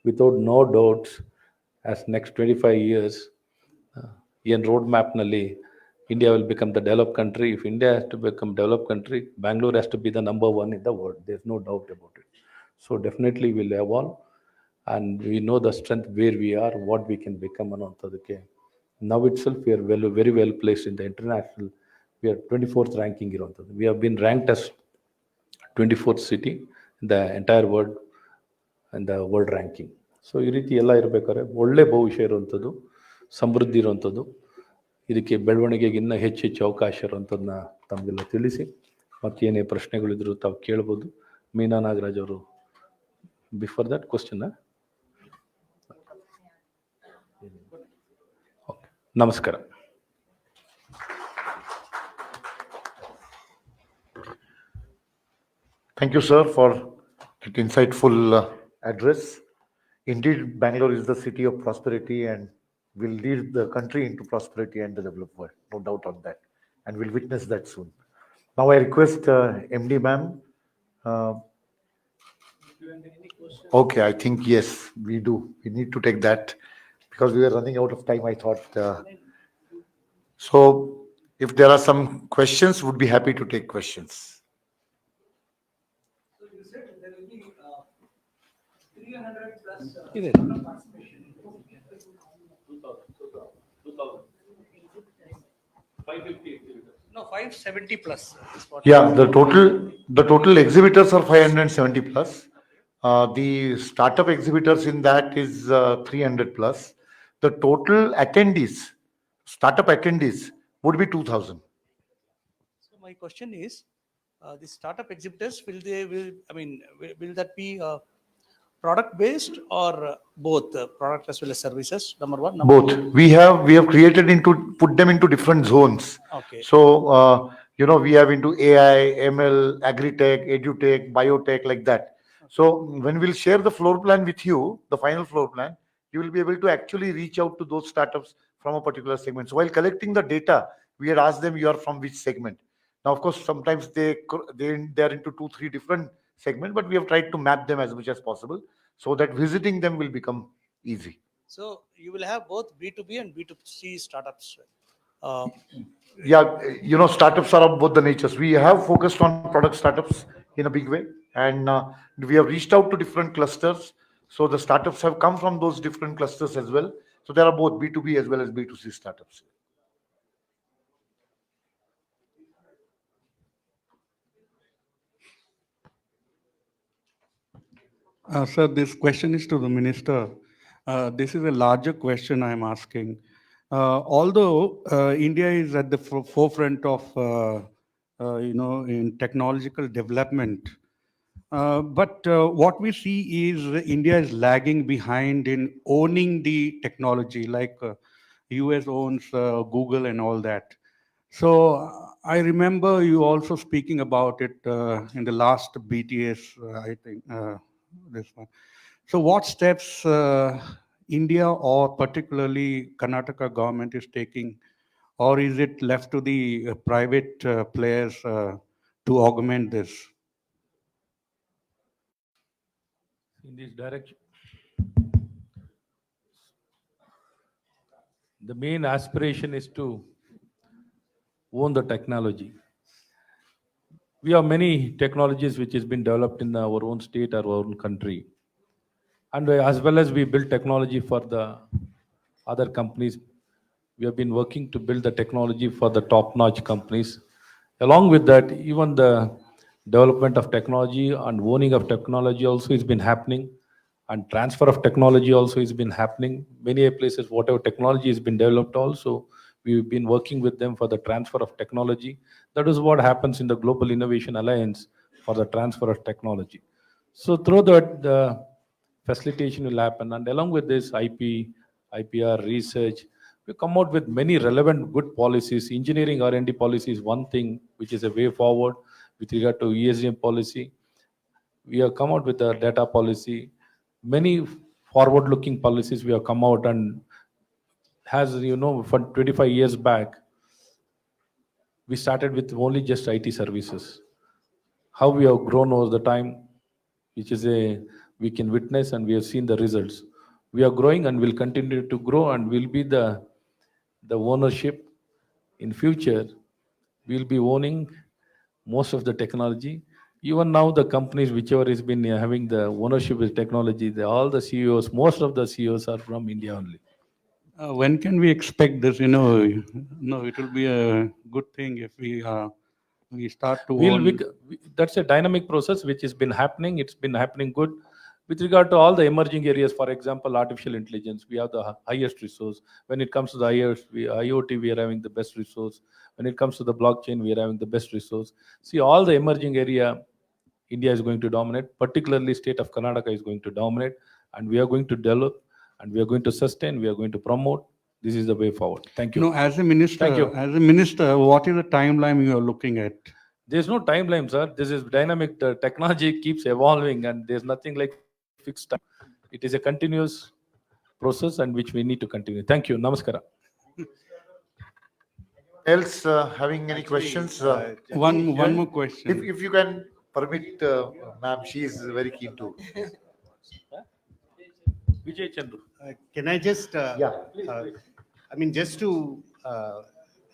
without no doubts as next 25 years. In roadmapನಲ್ಲಿ India will become the developed country. If India has to become developed country, Bangalore has to be the number one in the world. There's no doubt about it. So definitely we'll evolve and we know the strength where we are, what we can become ಅನ್ನೋಂಥದ್ದಕ್ಕೆ. Now itself we are very well placed in the international. We are 24th ranking ಇರುವಂಥದ್ದು. We have been ranked as 24th city in the entire world and the world ranking. So ಈ ರೀತಿ ಎಲ್ಲ ಇರಬೇಕಾದ್ರೆ ಒಳ್ಳೆ ಭವಿಷ್ಯ ಇರುವಂಥದ್ದು, ಸಮೃದ್ಧಿ ಇರುವಂಥದ್ದು, ಇದಕ್ಕೆ ಬೆಳವಣಿಗೆಗೆ ಇನ್ನೂ ಹೆಚ್ಚು ಅವಕಾಶ ಇರುವಂಥದ್ದನ್ನ ತಮಗೆಲ್ಲ ತಿಳಿಸಿ ಮತ್ತೇನೇ ಪ್ರಶ್ನೆಗಳಿದ್ರು ತಾವು ಕೇಳ್ಬೋದು. ಮೀನಾ ನಾಗರಾಜ್ ಅವರು ಬಿಫೋರ್ ದಟ್ ಕ್ವಶನ್. ಓಕೆ, ನಮಸ್ಕಾರ. Thank you, sir, for that insightful address. Indeed, Bangalore is the city of prosperity and will lead the country into prosperity and the developed world. No doubt on that. And we'll witness that soon. Now I request MD ma'am. Okay, I think yes, we do. We need to take that because we are running out of time, I thought. So if there are some questions, would be happy to take questions. You said there will be 300 plus. No, 570 plus. Is what Yeah, the total exhibitors are 570 plus. The startup exhibitors in that is 300 plus. The total attendees, startup attendees, would be 2,000. So my question is, the startup exhibitors, will that be product based or both product as well as services? Number one. Number Both. We have created put them into different zones. Okay. So we have into AI, ML, agri-tech, edu-tech, biotech, like that. So when we'll share the floor plan with you, the final floor plan, you will be able to actually reach out to those startups from a particular segment. So while collecting the data, we had asked them, you are from which segment? Now, of course, sometimes they are into 2-3 different segments, but we have tried to map them as much as possible so that visiting them will become easy. So you will have both B2B and B2C startups. Yeah, startups are of both the natures. We have focused on product startups in a big way, and we have reached out to different clusters. So the startups have come from those different clusters as well. So there are both B2B as well as B2C startups. Sir, this question is to the minister. This is a larger question I'm asking. Although India is at the forefront of, in technological development, but what we see is India is lagging behind in owning the technology, like US owns Google and all that. So I remember you also speaking about it in the last BTS, I think, this one. So what steps India or particularly Karnataka government is taking, or is it left to the private players to augment this? In this direction, the main aspiration is to own the technology. We have many technologies which has been developed in our own state or our own country. And as well as we build technology for the other companies, we have been working to build the technology for the top-notch companies. Along with that, even the development of technology and owning of technology also has been happening, and transfer of technology also has been happening. Many places, whatever technology has been developed also, we've been working with them for the transfer of technology. That is what happens in the Global Innovation Alliance for the transfer of technology. So through that, the facilitation will happen, and along with this, IP IPR research. We come out with many relevant good policies. Engineering R&D policy is one thing which is a way forward with regard to ESG policy. We have come out with a data policy. Many forward-looking policies we have come out, and has, for 25 years back, we started with only just IT services. How we have grown over the time, which is a we can witness, and we have seen the results. We are growing and will continue to grow, and will be the ownership in future. We'll be owning most of the technology. Even now, the companies whichever has been having the ownership with technology, all the CEOs, most of the CEOs are from India only. When can we expect this? No, it will be a good thing if we start to own. That's a dynamic process which has been happening. It's been happening good. With regard to all the emerging areas, for example, artificial intelligence, we have the highest resource. When it comes to the IoT, we are having the best resource. When it comes to the blockchain, we are having the best resource. See, all the emerging area, India is going to dominate. Particularly, state of Karnataka is going to dominate, and we are going to develop, and we are going to sustain. We are going to promote. This is the way forward. Thank you. No, as a minister, Thank you. what is the timeline you are looking at? There's no timeline, sir. This is dynamic. The technology keeps evolving, and there's nothing like fixed time. It is a continuous process, and which we need to continue. Thank you. Namaskara. Else having any questions? One more question. If you can permit, ma'am, she is very keen to. Vijay Chandru. Can I just, I mean, just to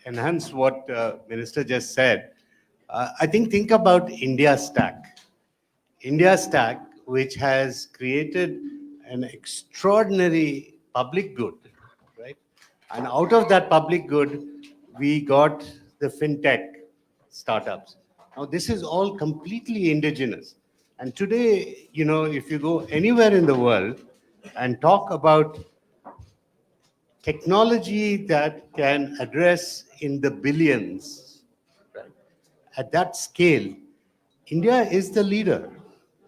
enhance what Minister just said, I think about India Stack. India Stack, which has created an extraordinary public good, right? And out of that public good, we got the fintech startups. Now, this is all completely indigenous. And today, if you go anywhere in the world and talk about technology that can address in the billions, right? At that scale, India is the leader.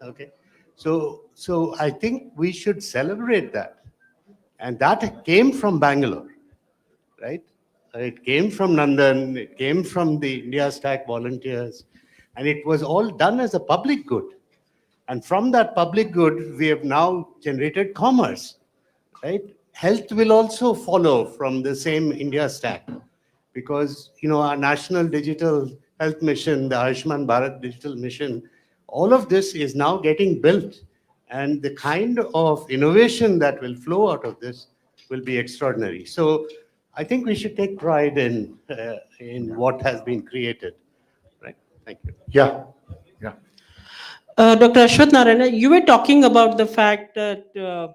Okay, so I think we should celebrate that, and that came from Bangalore, right? It came from Nandan. It came from the India Stack volunteers, and it was all done as a public good. And from that public good, we have now generated commerce, right? Health will also follow from the same India Stack, because our national digital health mission, the Ayushman Bharat digital mission, all of this is now getting built, and the kind of innovation that will flow out of this will be extraordinary. So I think we should take pride in what has been created, right? Thank you. Yeah. Dr. Ashwath Narayana, you were talking about the fact that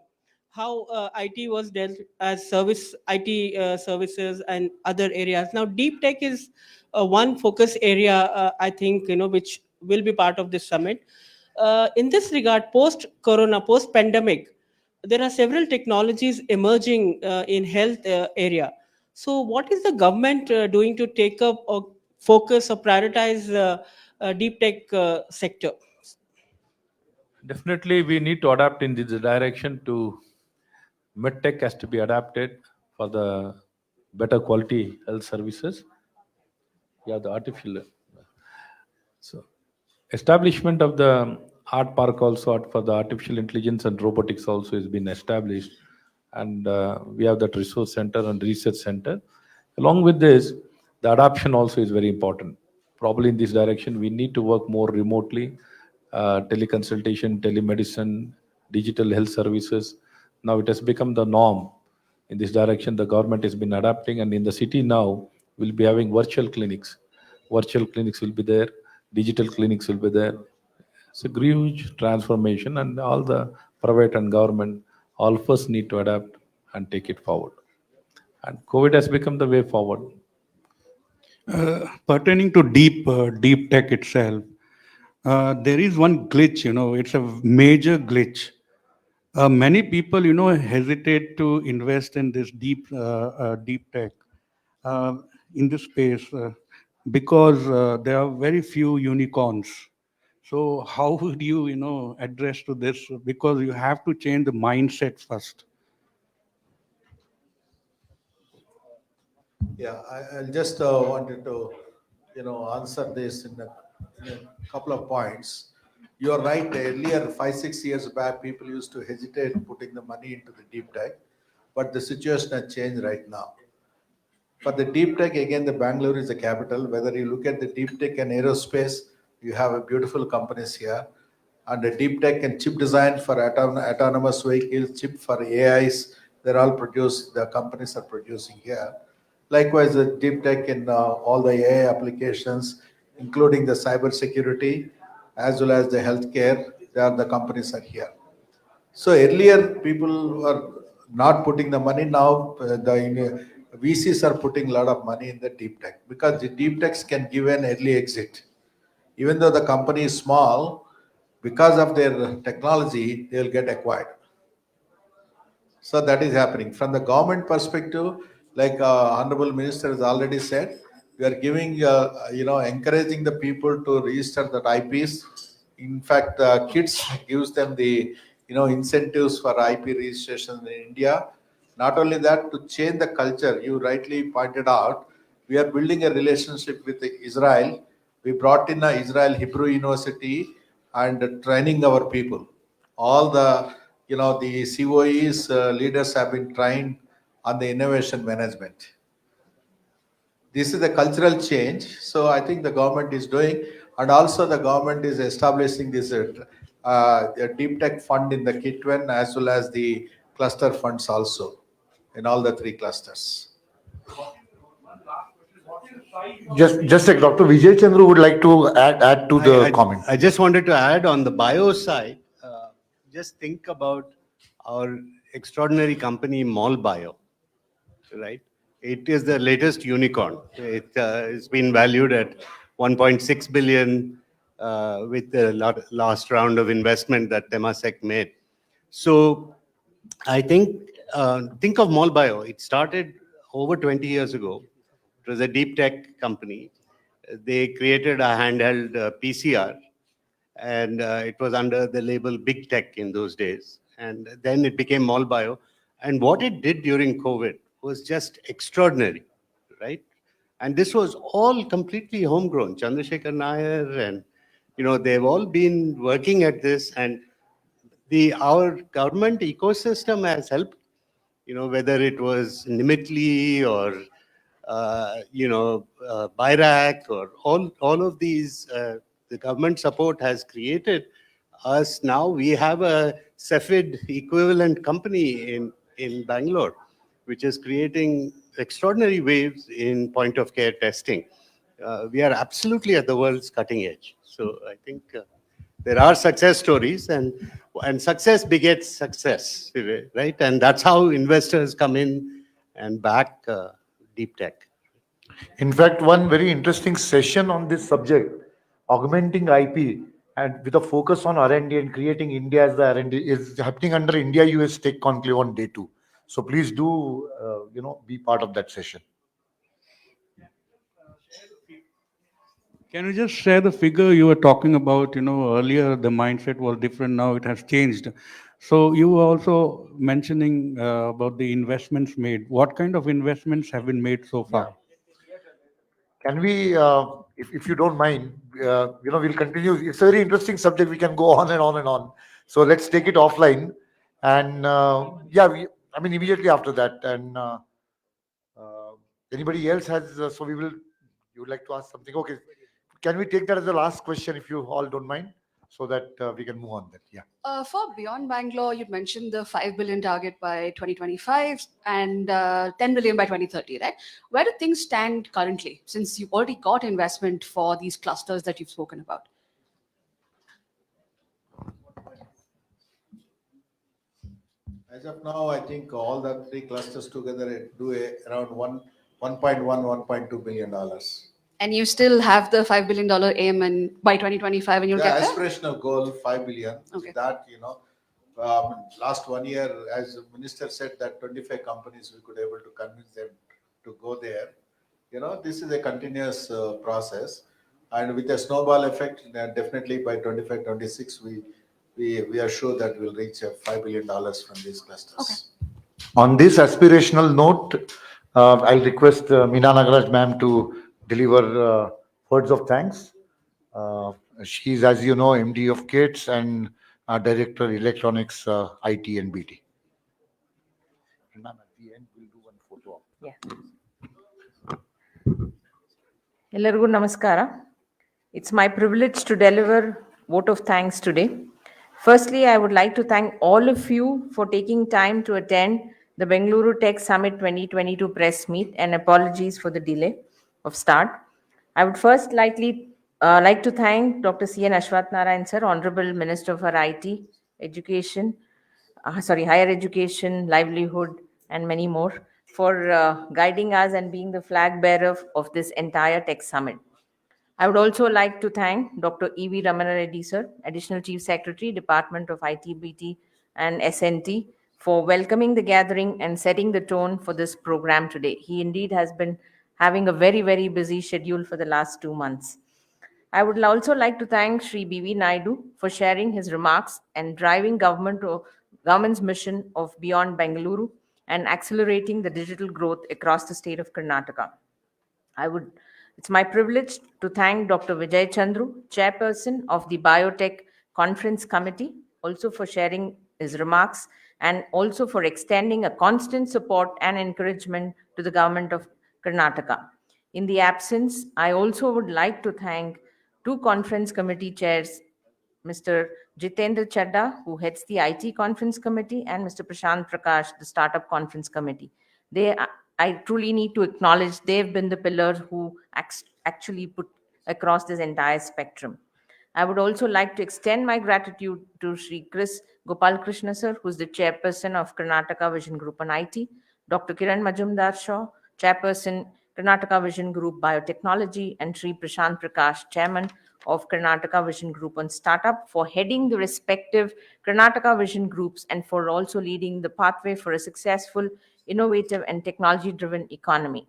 how IT was dealt as IT services and other areas. Now, deep tech is one focus area, I think, which will be part of this summit. In this regard, post-corona, post-pandemic, there are several technologies emerging in health area. So, what is the government doing to take up or focus or prioritize deep tech sector? Definitely, we need to adapt in this direction. To medtech has to be adapted for the better quality health services. Yeah, the artificial. So, establishment of the art park also for the artificial intelligence and robotics also has been established, and we have that resource center and research center. Along with this, the adoption also is very important. Probably in this direction, we need to work more remotely, teleconsultation, telemedicine, digital health services. Now it has become the norm. In this direction, the government has been adapting, and in the city now, we'll be having virtual clinics. Virtual clinics will be there, digital clinics will be there. It's a huge transformation, and all the private and government, all of us need to adapt and take it forward. And COVID has become the way forward. Pertaining to deep tech itself, there is one glitch. It's a major glitch. Many people, hesitate to invest in this deep tech in this space because there are very few unicorns. So how would you, address to this? Because you have to change the mindset first. Yeah, I'll just wanted to, answer this in a couple of points. You're right. Earlier, 5, 6 years back, people used to hesitate putting the money into the deep tech, but the situation has changed right now. For the deep tech, again, the Bangalore is the capital. Whether you look at the deep tech and aerospace, you have a beautiful companies here. And the deep tech and chip design for autonomous vehicles, chip for AIs, they're all produced, the companies are producing here. Likewise, the deep tech in all the AI applications, including the cyber security, as well as the healthcare, the companies are here. So earlier, people were not putting the money. Now, the VCs are putting a lot of money in the deep tech because the deep techs can give an early exit. Even though the company is small, because of their technology, they'll get acquired. So that is happening. From the government perspective, like Honorable Minister has already said, we are giving, encouraging the people to register that IPs. In fact, kids gives them the, incentives for IP registration in India. Not only that, to change the culture, you rightly pointed out, we are building a relationship with Israel. We brought in a Israel Hebrew University and training our people. All the COEs leaders have been trained on the innovation management. This is a cultural change. So I think the government is doing, and also the government is establishing this a deep tech fund in the Kitwen as well as the cluster funds also in all the three clusters. Just like Dr. Vijay Chandru would like to add to the comment. I just wanted to add on the bio side, just think about our extraordinary company, Mall Bio, right? It is the latest unicorn. It's been valued at 1.6 billion with the last round of investment that Temasek made. So I think of Mall Bio. It started over 20 years ago. It was a deep tech company. They created a handheld PCR, and it was under the label Big Tech in those days. And then it became Mall Bio. And what it did during COVID was just extraordinary, right? And this was all completely homegrown. Chandrasekhar Nair and, they've all been working at this, and our government ecosystem has helped, whether it was Nimitli or BIRAC or all of these, the government support has created us. Now we have a Cepheid equivalent company in Bangalore, which is creating extraordinary waves in point of care testing. We are absolutely at the world's cutting edge. So I think there are success stories, and success begets success, right? And that's how investors come in and back deep tech. In fact, one very interesting session on this subject, augmenting IP and with a focus on R&D and creating India as the R&D, is happening under India US Tech Conclave on day 2. So please do, be part of that session. Can you just share the figure you were talking about? Earlier the mindset was different, now it has changed. So you were also mentioning about the investments made. What kind of investments have been made so far? Can we, if you don't mind, we'll continue. It's a very interesting subject. We can go on and on and on. So let's take it offline. And immediately after that. And anybody else has, you would like to ask something? Okay. Can we take that as the last question if you all don't mind? So that we can move on that. Yeah. For Beyond Bangalore, you'd mentioned the 5 billion target by 2025 and 10 billion by 2030, right? Where do things stand currently, since you've already got investment for these clusters that you've spoken about? As of now, I think all the three clusters together do around 1.2 billion dollars. And you still have the $5 billion aim and by 2025 and you'll The get there? aspirational goal, 5 billion. Okay. That, last 1 year, as the minister said, that 25 companies we could able to convince them to go there. This is a continuous process. And with a snowball effect, definitely by 25, 26, we are sure that we'll reach $5 billion from these clusters. Okay. On this aspirational note, I'll request Meena Nagaraj ma'am to deliver words of thanks. Uh, she's, as you know, MD of KITS and Director Electronics, IT and BT. And ma'am, at the end, we'll do one photo op. ಎಲ್ಲರಿಗೂ ನಮಸ್ಕಾರ. It's my privilege to deliver vote of thanks today. Firstly, I would like to thank all of you for taking time to attend the Bangalore Tech Summit 2022 press meet, and apologies for the delay of start. I would first like to thank Dr. C.N. Ashwath Narayan sir, Honorable Minister for IT, Education, Higher Education, Livelihood, and many more, for guiding us and being the flag bearer of this entire tech summit. I would also like to thank Dr. E.V. Ramana Reddy sir, Additional Chief Secretary, Department of IT/BT and SNT, for welcoming the gathering and setting the tone for this program today. He indeed has been having a very, very busy schedule for the last 2 months. I would also like to thank Sri B.V. Naidu for sharing his remarks and driving government's mission of Beyond Bengaluru and accelerating the digital growth across the state of Karnataka. It's my privilege to thank Dr. Vijay Chandru, Chairperson of the Biotech Conference Committee, also for sharing his remarks and also for extending a constant support and encouragement to the government of Karnataka. In the absence, I also would like to thank two conference committee chairs, Mr. Jitendra Chadda, who heads the IT Conference Committee, and Mr. Prashant Prakash, the Startup Conference Committee. I truly need to acknowledge they've been the pillars who actually put across this entire spectrum. I would also like to extend my gratitude to Sri Chris Gopal Krishna sir, who's the chairperson of Karnataka Vision Group on IT, Dr. Kiran Majumdar Shaw, chairperson Karnataka Vision Group Biotechnology, and Sri Prashant Prakash, chairman of Karnataka Vision Group on Startup, for heading the respective Karnataka Vision Groups and for also leading the pathway for a successful, innovative, and technology-driven economy.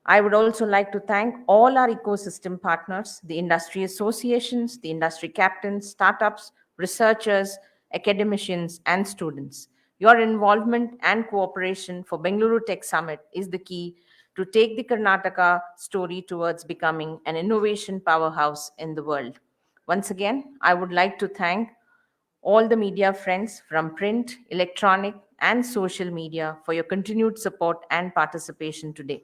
I would also like to thank all our ecosystem partners, the industry associations, the industry captains, startups, researchers, academicians, and students. Your involvement and cooperation for Bangalore Tech Summit is the key to take the Karnataka story towards becoming an innovation powerhouse in the world. Once again, I would like to thank all the media friends from print, electronic, and social media for your continued support and participation today.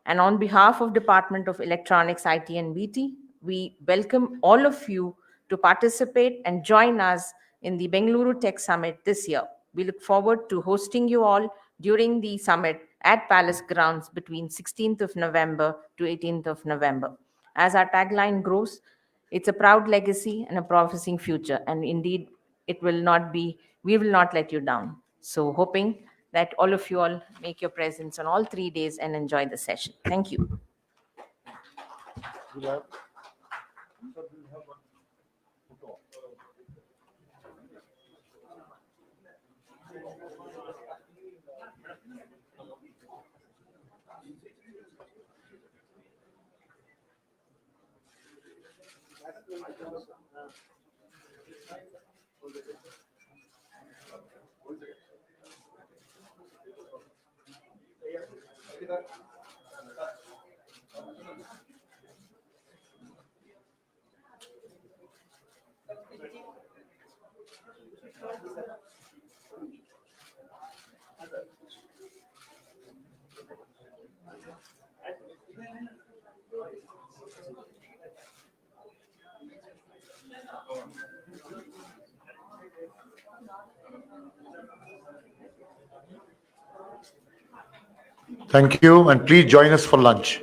And on behalf of Department of Electronics, IT and BT, we welcome all of you to participate and join us in the Bangalore Tech Summit this year. We look forward to hosting you all during the summit at Palace Grounds between 16th of November to 18th of November. As our tagline grows, it's a proud legacy and a promising future. And indeed, we will not let you down. So hoping that all of you all make your presence on all 3 days and enjoy the session. Thank you. Thank you, and please join us for lunch.